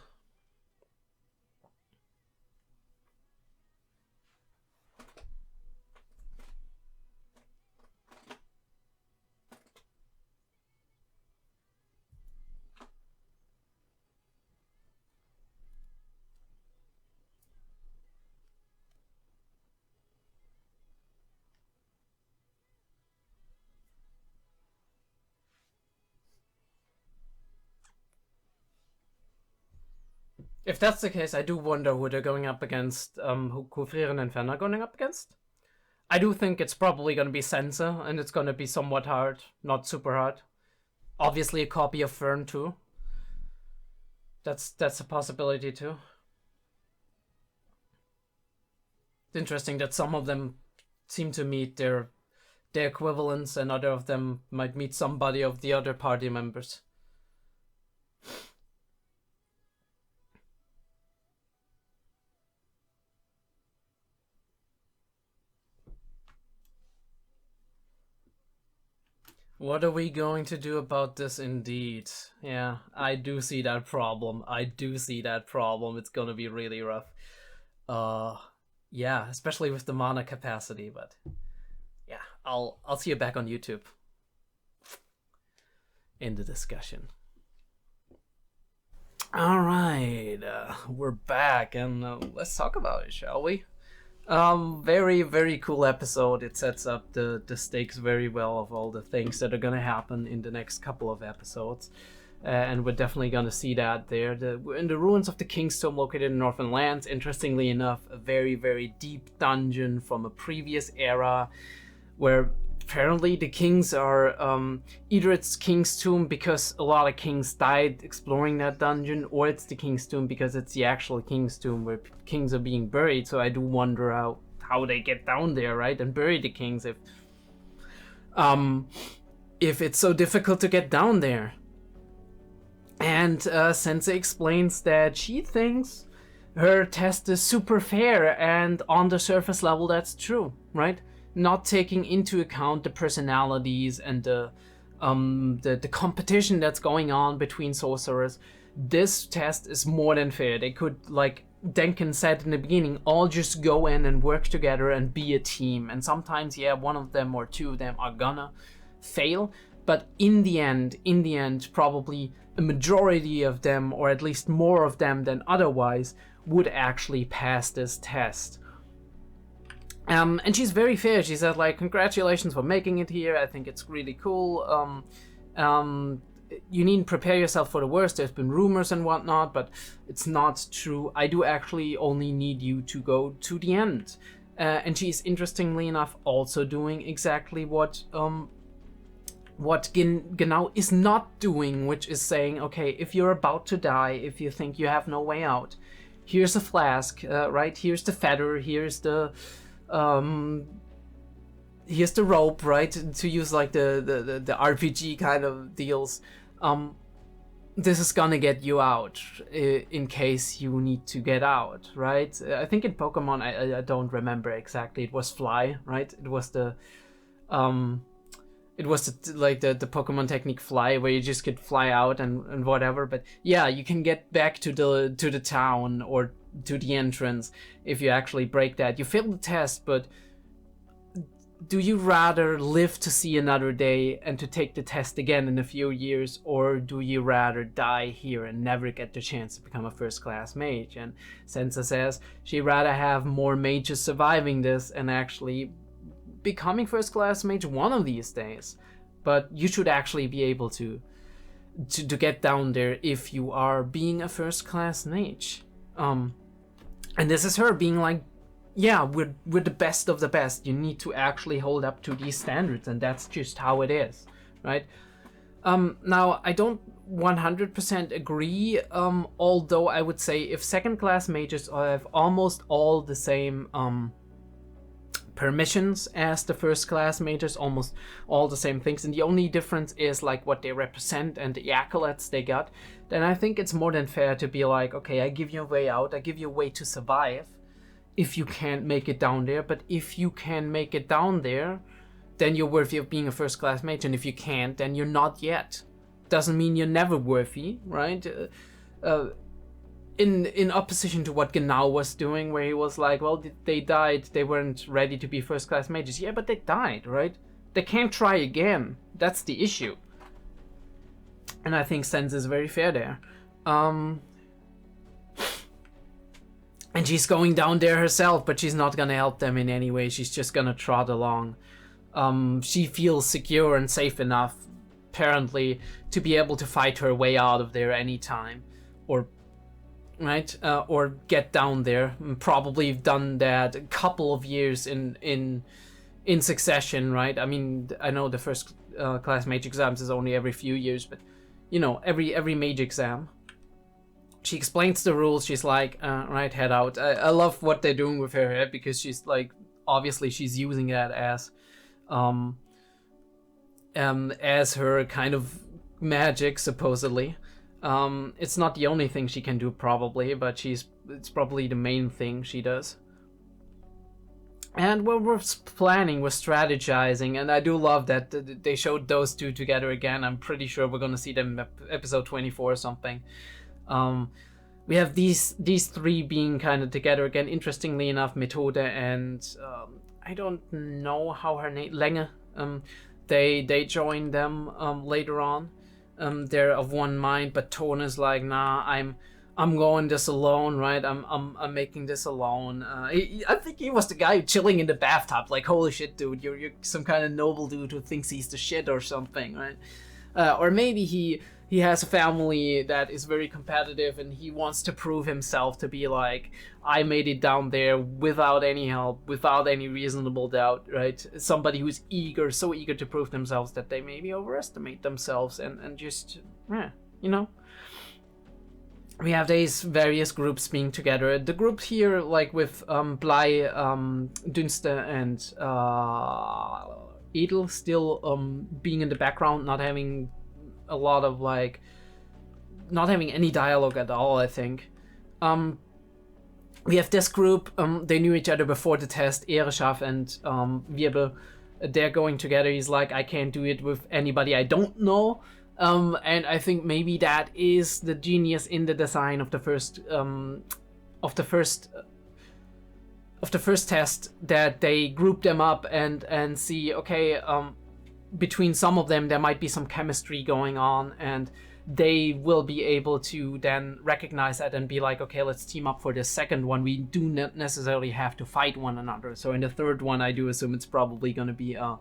If that's the case, I do wonder who they're going up against, who Frieren and Fen are going up against. I do think it's probably going to be Sensor, and it's going to be somewhat hard, not super hard. Obviously a copy of Fern too. That's a possibility too. It's interesting that some of them seem to meet their equivalents, and other of them might meet somebody of the other party members. What are we going to do about this indeed? Yeah, I do see that problem. It's gonna be really rough. Yeah, especially with the mana capacity, but yeah, I'll see you back on YouTube in the discussion. All right, we're back, and let's talk about it, shall we? Very, very cool episode. It sets up the stakes very well of all the things that are gonna happen in the next couple of episodes. And we're definitely gonna see that there. We're in the ruins of the King's Tomb located in Northern Lands. Interestingly enough, a very, very deep dungeon from a previous era where apparently the kings are, either it's King's Tomb because a lot of kings died exploring that dungeon, or it's the King's Tomb because it's the actual King's Tomb where kings are being buried. So I do wonder how they get down there, right, and bury the kings if it's so difficult to get down there. And Sensei explains that she thinks her test is super fair, and on the surface level that's true, right? Not taking into account the personalities and the competition that's going on between sorcerers. This test is more than fair. They could, like Denken said in the beginning, all just go in and work together and be a team. And sometimes, yeah, one of them or two of them are gonna fail. But in the end, probably a majority of them, or at least more of them than otherwise, would actually pass this test. And she's very fair. She said, like, congratulations for making it here. I think it's really cool. You needn't prepare yourself for the worst. There's been rumors and whatnot, but it's not true. I do actually only need you to go to the end. And she's, interestingly enough, also doing exactly what 𝐏𝐢𝐏 is not doing, which is saying, okay, if you're about to die, if you think you have no way out, here's a flask, right? Here's the feather, here's the here's the rope, right? To use like the RPG kind of deals. This is gonna get you out in case you need to get out, right? I think in Pokemon, I don't remember exactly. It was Fly, right? It was the like the Pokemon technique Fly, where you just could fly out and whatever. But yeah, you can get back to the town or to the entrance if you actually break that. You failed the test, but do you rather live to see another day and to take the test again in a few years, or do you rather die here and never get the chance to become a first-class mage? And Sensa says she'd rather have more mages surviving this and actually becoming first-class mage one of these days. But you should actually be able to get down there if you are being a first-class mage. And this is her being like, yeah, we're the best of the best. You need to actually hold up to these standards, and that's just how it is, right? Now, I don't 100% agree, although I would say if second-class mages have almost all the same permissions as the first-class mages, almost all the same things, and the only difference is like what they represent and the accolades they got, then I think it's more than fair to be like, okay, I give you a way out, I give you a way to survive, if you can't make it down there. But if you can make it down there, then you're worthy of being a first-class mage, and if you can't, then you're not yet. Doesn't mean you're never worthy, right? In opposition to what 𝐏𝐢𝐏 was doing, where he was like, well, they died, they weren't ready to be first-class mages. Yeah, but they died, right? They can't try again. That's the issue. And I think Sense is very fair there. And she's going down there herself, but she's not gonna help them in any way. She's just gonna trot along. She feels secure and safe enough, apparently, to be able to fight her way out of there anytime. Or, right? Or get down there. Probably done that a couple of years in succession, right? I mean, I know the first class mage exams is only every few years, but, you know, every mage exam. She explains the rules. She's like, right, head out. I love what they're doing with her head, because she's like, obviously she's using that as her kind of magic, supposedly. It's not the only thing she can do, probably, but it's probably the main thing she does. And we're planning, we're strategizing, and I do love that they showed those two together again. I'm pretty sure we're gonna see them in episode 24 or something. We have these three being kind of together again. Interestingly enough, Methode and I don't know how her name, 𝐸𝐏𝐬, they join them later on. They're of one mind, but Tona's like, nah, I'm going this alone, right? I'm making this alone. I think he was the guy chilling in the bathtub, like, holy shit, dude, you're some kind of noble dude who thinks he's the shit or something, right? Or maybe he has a family that is very competitive and he wants to prove himself to be like, I made it down there without any help, without any reasonable doubt, right? Somebody who's so eager to prove themselves that they maybe overestimate themselves and just, yeah, you know? We have these various groups being together. The group here, like with 𝐸𝐷, and 𝐸𝐷 still being in the background, not having a lot of like, not having any dialogue at all, I think. We have this group, they knew each other before the test, 𝐸𝐴 and 𝐸𝐵, they're going together. He's like, I can't do it with anybody I don't know. And I think maybe that is the genius in the design of the first test, that they group them up and see, okay, between some of them there might be some chemistry going on, and they will be able to then recognize that and be like, okay, let's team up for the second one. We do not necessarily have to fight one another. So in the third one, I do assume it's probably going to be a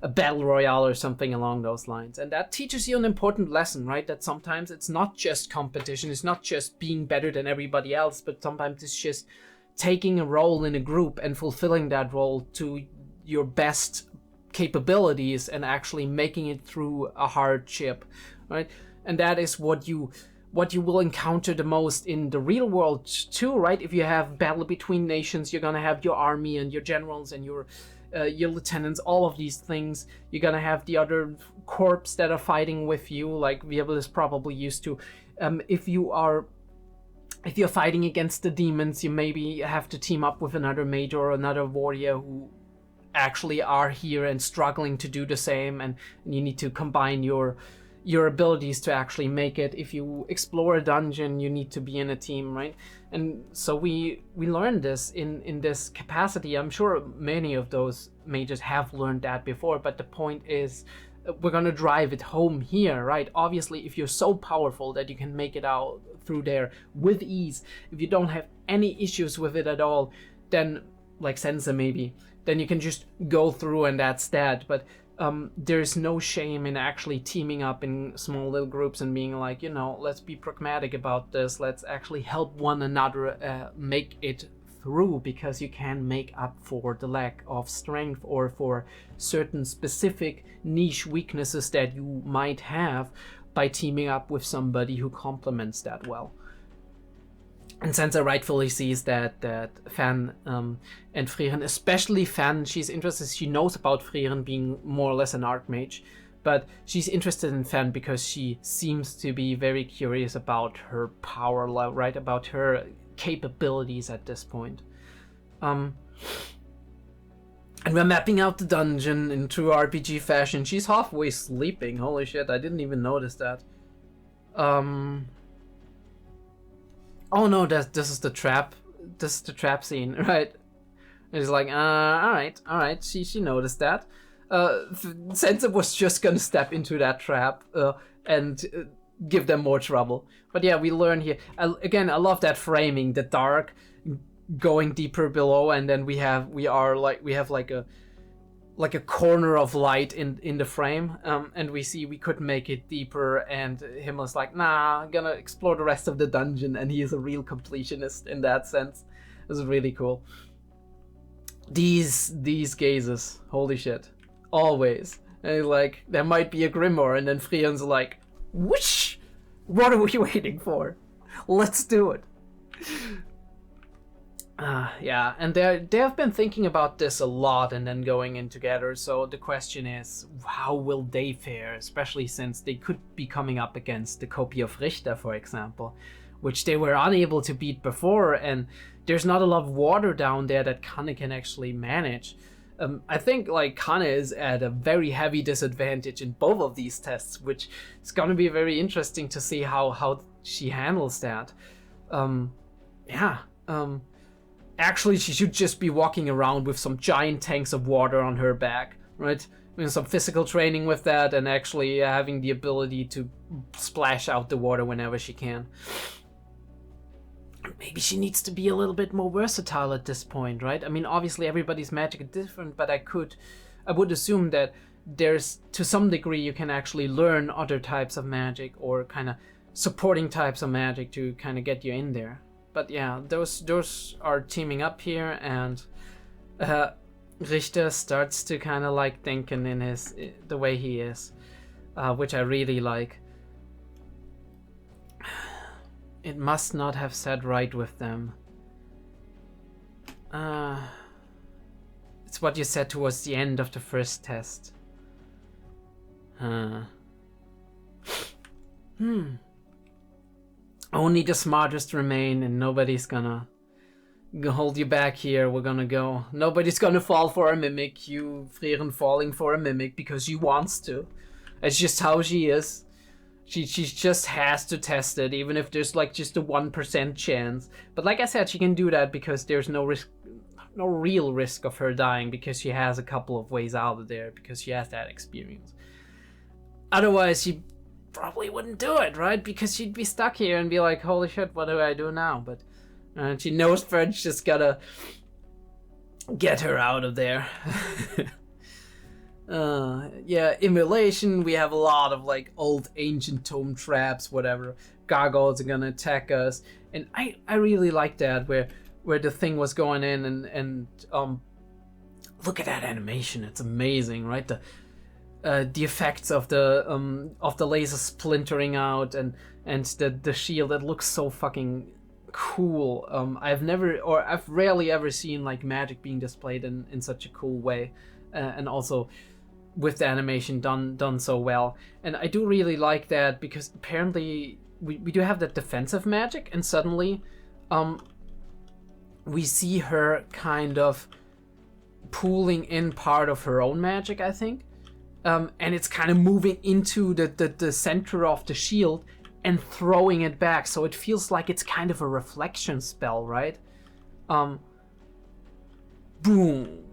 battle royale or something along those lines. And that teaches you an important lesson, right? That sometimes it's not just competition, it's not just being better than everybody else, but sometimes it's just taking a role in a group and fulfilling that role to your best capabilities and actually making it through a hardship, right? And that is what you will encounter the most in the real world too, right? If you have battle between nations, you're gonna have your army and your generals and your your lieutenants, all of these things. You're gonna have the other corps that are fighting with you, like 𝐕 is probably used to. If you're fighting against the demons, you maybe have to team up with another mage or another warrior who actually are here and struggling to do the same, and you need to combine your abilities to actually make it. If you explore a dungeon, you need to be in a team, right? And so we learned this in this capacity. I'm sure many of those mages have learned that before, but the point is, we're gonna drive it home here, right? Obviously, if you're so powerful that you can make it out through there with ease, if you don't have any issues with it at all, then, like Sensei maybe, then you can just go through and that's that. But there's no shame in actually teaming up in small little groups and being like, you know, let's be pragmatic about this, let's actually help one another make it through, because you can make up for the lack of strength or for certain specific niche weaknesses that you might have by teaming up with somebody who complements that well. And Sansa rightfully sees that Fan and Frieren, especially Fan, she's interested, she knows about Frieren being more or less an archmage, but she's interested in Fan because she seems to be very curious about her power level, right? About her capabilities at this point. And we're mapping out the dungeon in true RPG fashion. She's halfway sleeping. Holy shit, I didn't even notice that. Oh no, this is the trap. This is the trap scene, right? And he's like, alright, she noticed that. Sensei was just gonna step into that trap and give them more trouble. But yeah, we learn here. Again, I love that framing, the dark going deeper below, and then we have like a corner of light in the frame, and we see we could make it deeper, and Himmel's like, nah, I'm gonna explore the rest of the dungeon, and he is a real completionist in that sense. This is really cool. These gazes, holy shit, always. And he's like, there might be a Grimoire, and then Frieren's like, whoosh, what are we waiting for? Let's do it. Yeah, and they have been thinking about this a lot and then going in together, so the question is, how will they fare, especially since they could be coming up against the copy of Richter, for example, which they were unable to beat before, and there's not a lot of water down there that 𝐏𝐢𝐏 can actually manage. I think like 𝐏𝐢𝐏 is at a very heavy disadvantage in both of these tests, which is gonna be very interesting to see how she handles that. Actually, she should just be walking around with some giant tanks of water on her back, right? I mean, some physical training with that, and actually having the ability to splash out the water whenever she can. Maybe she needs to be a little bit more versatile at this point, right? I mean, obviously everybody's magic is different, but I would assume that there's, to some degree, you can actually learn other types of magic or kind of supporting types of magic to kind of get you in there. But yeah, those are teaming up here, and Richter starts to kind of like thinking in the way he is, which I really like. It must not have sat right with them. It's what you said towards the end of the first test. Only the smartest remain, and nobody's gonna hold you back here. We're gonna go. Nobody's gonna fall for a mimic. You, Frieren, falling for a mimic because she wants to. It's just how she is. She just has to test it, even if there's like just a 1% chance. But like I said, she can do that because there's no real risk of her dying, because she has a couple of ways out of there, because she has that experience. Otherwise, she probably wouldn't do it, right? Because she'd be stuck here and be like, holy shit, what do I do now? But she knows French just gotta get her out of there. Yeah, immolation, we have a lot of like old ancient tomb traps, whatever. Gargoyles are gonna attack us, and I really like that where the thing was going in and look at that animation, it's amazing, right? The effects of the laser splintering out and the shield, that looks so fucking cool. I've rarely ever seen like magic being displayed in such a cool way, and also with the animation done so well. And I do really like that, because apparently we do have that defensive magic, and suddenly we see her kind of pulling in part of her own magic, I think, and it's kind of moving into the center of the shield and throwing it back, so it feels like it's kind of a reflection spell, right? Boom.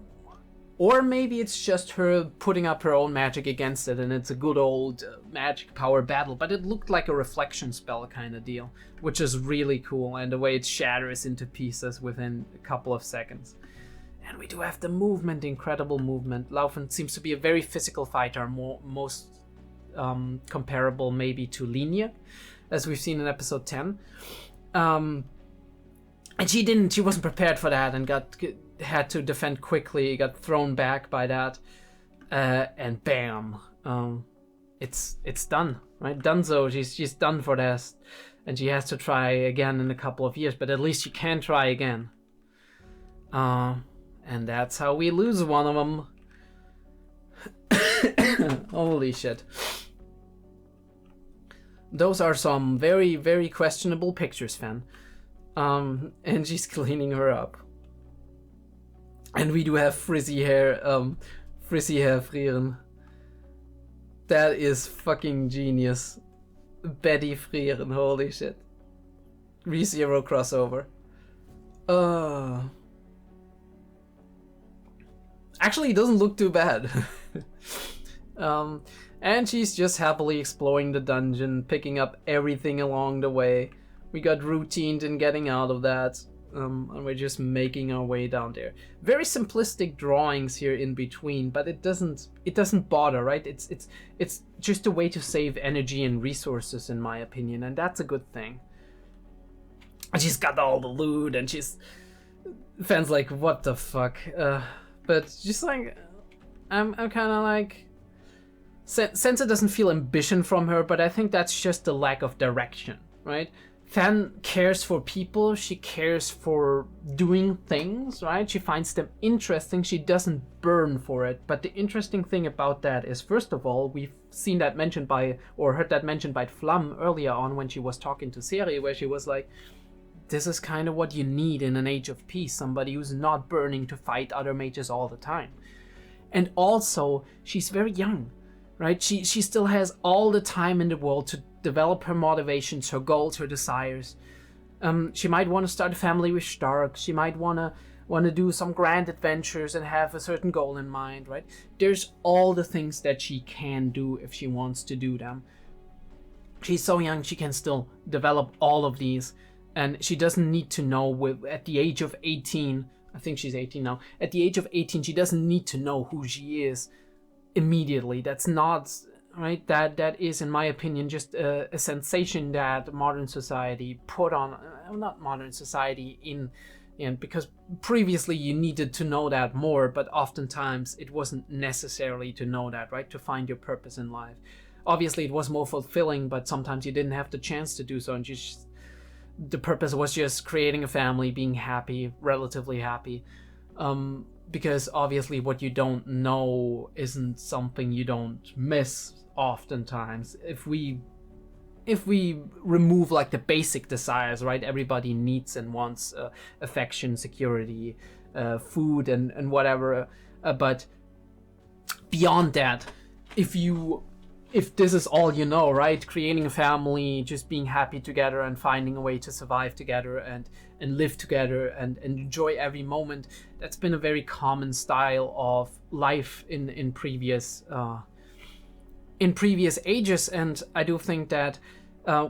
Or maybe it's just her putting up her own magic against it, and it's a good old magic power battle, but it looked like a reflection spell kind of deal, which is really cool, and the way it shatters into pieces within a couple of seconds. And we do have the movement, incredible movement. Laufen seems to be a very physical fighter, most comparable maybe to Linie, as we've seen in episode 10. And she wasn't prepared for that, and had to defend quickly, got thrown back by that, and bam, it's done, right? Donezo, she's done for this, and she has to try again in a couple of years, but at least she can try again. And that's how we lose one of them. Holy shit. Those are some very, very questionable pictures, fan. And she's cleaning her up. And we do have frizzy hair Frieren. That is fucking genius. Betty Frieren, holy shit. ReZero crossover. Actually, it doesn't look too bad. And she's just happily exploring the dungeon, picking up everything along the way. We got routined in getting out of that, and we're just making our way down there. Very simplistic drawings here in between, but it doesn't bother, right? It's just a way to save energy and resources, in my opinion, and that's a good thing. And she's got all the loot, and fans like, what the fuck? But just like, I'm kind of like, Sense doesn't feel ambition from her, but I think that's just a lack of direction, right? Fan cares for people, she cares for doing things, right? She finds them interesting, she doesn't burn for it. But the interesting thing about that is, first of all, we've seen that mentioned by, or heard that mentioned by Flamme earlier on when she was talking to Seri, where she was like, this is kind of what you need in an age of peace, somebody who's not burning to fight other mages all the time. And also, she's very young, right? She still has all the time in the world to develop her motivations, her goals, her desires. She might want to start a family with Stark. She might want to do some grand adventures and have a certain goal in mind, right? There's all the things that she can do if she wants to do them. She's so young, she can still develop all of these. And she doesn't need to know, at the age of 18, I think she's 18 now, at the age of 18, she doesn't need to know who she is immediately. That's not, right? That is, in my opinion, just a sensation that modern society put on, not modern society, because previously you needed to know that more, but oftentimes it wasn't necessarily to know that, right? To find your purpose in life. Obviously it was more fulfilling, but sometimes you didn't have the chance to do so, and the purpose was just creating a family, being happy, relatively happy. Because obviously what you don't know isn't something you don't miss oftentimes. If we remove like the basic desires, right? Everybody needs and wants affection, security, food, and whatever. But beyond that, if this is all you know, right? Creating a family, just being happy together and finding a way to survive together and live together and enjoy every moment. That's been a very common style of life in previous ages. And I do think that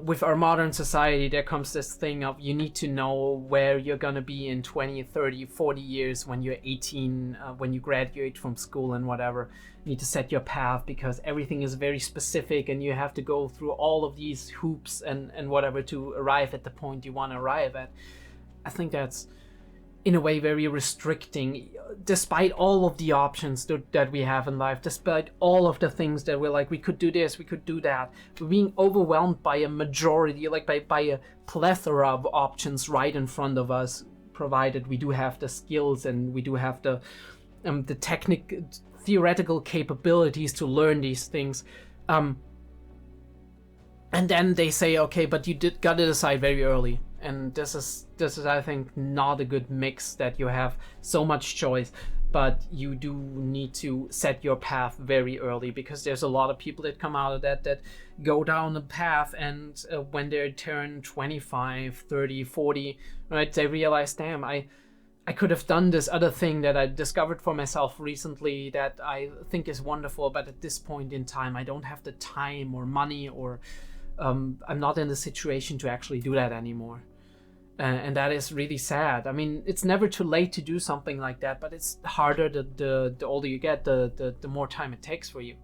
with our modern society, there comes this thing of you need to know where you're gonna be in 20, 30, 40 years when you're 18, when you graduate from school and whatever. You need to set your path because everything is very specific and you have to go through all of these hoops and whatever to arrive at the point you want to arrive at. I think that's in a way very restricting, despite all of the options that we have in life, despite all of the things that we're like, we could do this, we could do that. We're being overwhelmed by a majority, like by a plethora of options right in front of us, provided we do have the skills and we do have the theoretical capabilities to learn these things. And then they say, okay, but you gotta decide very early. And this is I think not a good mix, that you have so much choice, but you do need to set your path very early, because there's a lot of people that come out of that go down the path, and when they turn 25, 30, 40, right, they realize, damn, I could have done this other thing that I discovered for myself recently that I think is wonderful, but at this point in time I don't have the time or money, or I'm not in the situation to actually do that anymore. And that is really sad. I mean, it's never too late to do something like that, but it's harder the older you get, the more time it takes for you.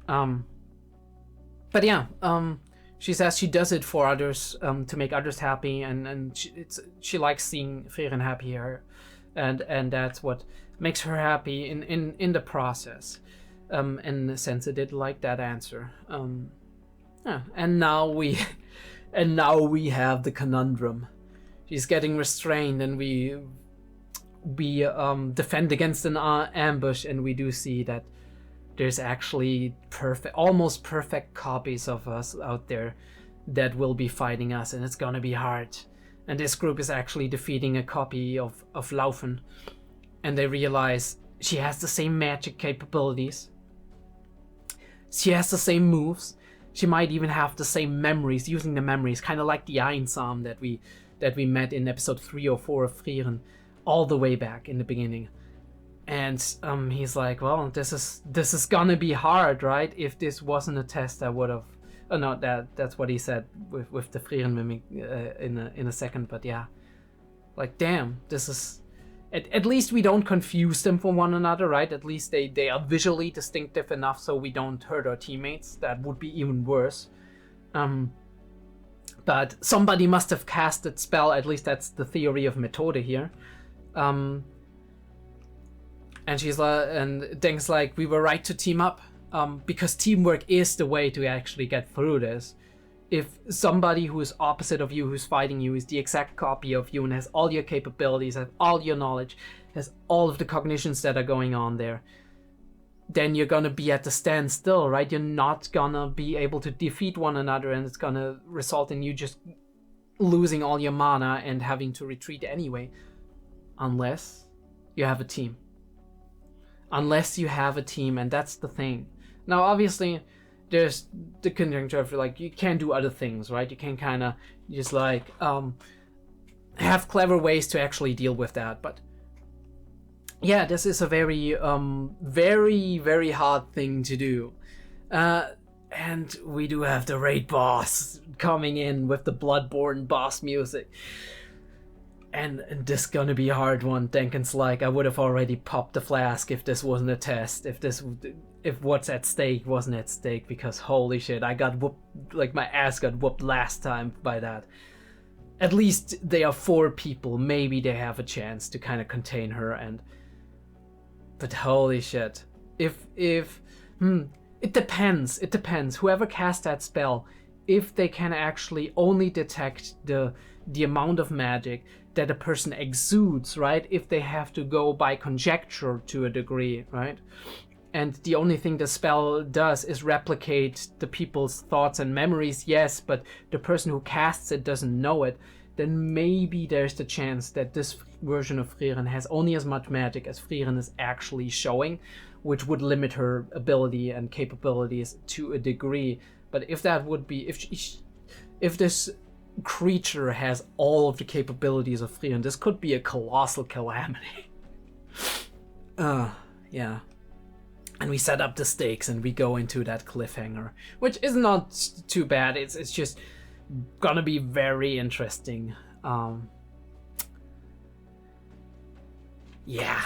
But yeah, she says she does it for others, to make others happy, and she likes seeing Frieren happy here, and that's what makes her happy in the process. And since I did like that answer, yeah, and now we have the conundrum. She's getting restrained, and we defend against an ambush, and we do see that there's actually almost perfect copies of us out there that will be fighting us, and it's gonna be hard. And this group is actually defeating a copy of 𝐸𝐿𝐿, and they realize she has the same magic capabilities. She has the same moves. She might even have the same memories, using the memories, kind of like the 𝐈𝐦𝐩𝐨𝐫 that we met in episode 3 or 4 of Frieren, all the way back in the beginning. And he's like, well, this is gonna be hard, right? If this wasn't a test, I would have. Oh no, that's what he said with the Frieren mimic in a second. But yeah, like, damn, this is. At least we don't confuse them for one another, right? At least they are visually distinctive enough so we don't hurt our teammates. That would be even worse. But somebody must have cast that spell, at least that's the theory of 𝐸𝐿𝐿 here. And she's like, and Deng's like, we were right to team up, because teamwork is the way to actually get through this. If somebody who is opposite of you, who's fighting you, is the exact copy of you and has all your capabilities, has all your knowledge, has all of the cognitions that are going on there, then you're gonna be at the standstill, right? You're not gonna be able to defeat one another, and it's gonna result in you just losing all your mana and having to retreat anyway. Unless you have a team. Unless you have a team, and that's the thing. Now, obviously, there's the conjuncture of, like, you can do other things, right? You can kind of just, like, have clever ways to actually deal with that, but yeah, this is a very, very, very hard thing to do. And we do have the raid boss coming in with the Bloodborne boss music. And this gonna be a hard one. Denken's like, I would have already popped the flask if this wasn't a test. If what's at stake wasn't at stake, because holy shit, I got whooped, like my ass got whooped last time by that. At least they are 4 people. Maybe they have a chance to kind of contain her, but holy shit. It depends. It depends. Whoever cast that spell, if they can actually only detect the amount of magic that a person exudes, right? If they have to go by conjecture to a degree, right? And the only thing the spell does is replicate the people's thoughts and memories, yes, but the person who casts it doesn't know it, then maybe there's the chance that this version of Frieren has only as much magic as Frieren is actually showing, which would limit her ability and capabilities to a degree. But if that would be, if this creature has all of the capabilities of Frieren, this could be a colossal calamity. Yeah. And we set up the stakes and we go into that cliffhanger, which is not too bad. It's just gonna be very interesting. Yeah.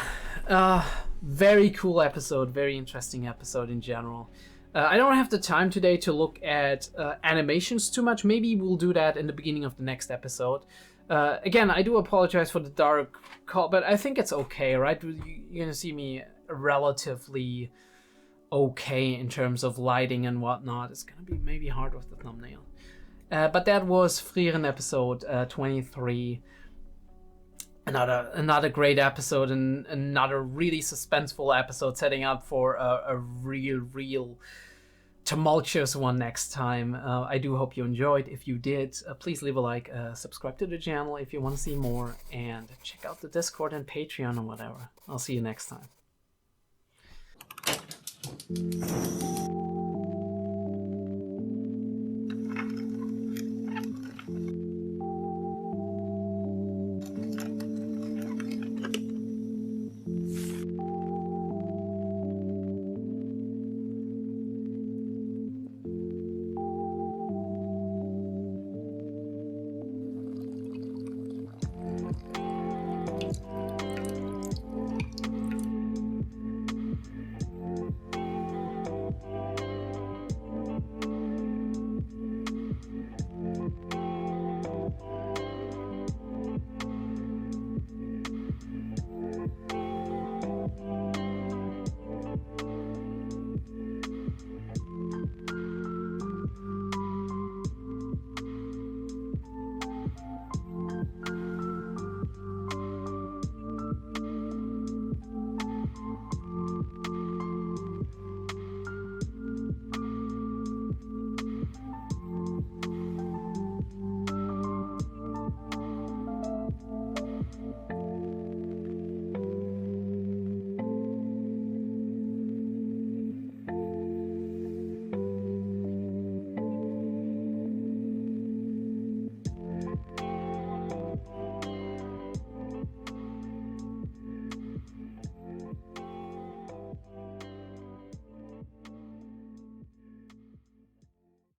Very cool episode, very interesting episode in general. I don't have the time today to look at animations too much. Maybe we'll do that in the beginning of the next episode. Again, I do apologize for the dark call, but I think it's okay, right? You're gonna see me relatively okay in terms of lighting and whatnot. It's gonna be maybe hard with the thumbnail. But that was Frieren episode 23. Another great episode, and another really suspenseful episode, setting up for a real tumultuous one next time. I do hope you enjoyed. If you did, please leave a like, subscribe to the channel if you want to see more, and check out the Discord and Patreon or whatever. I'll see you next time.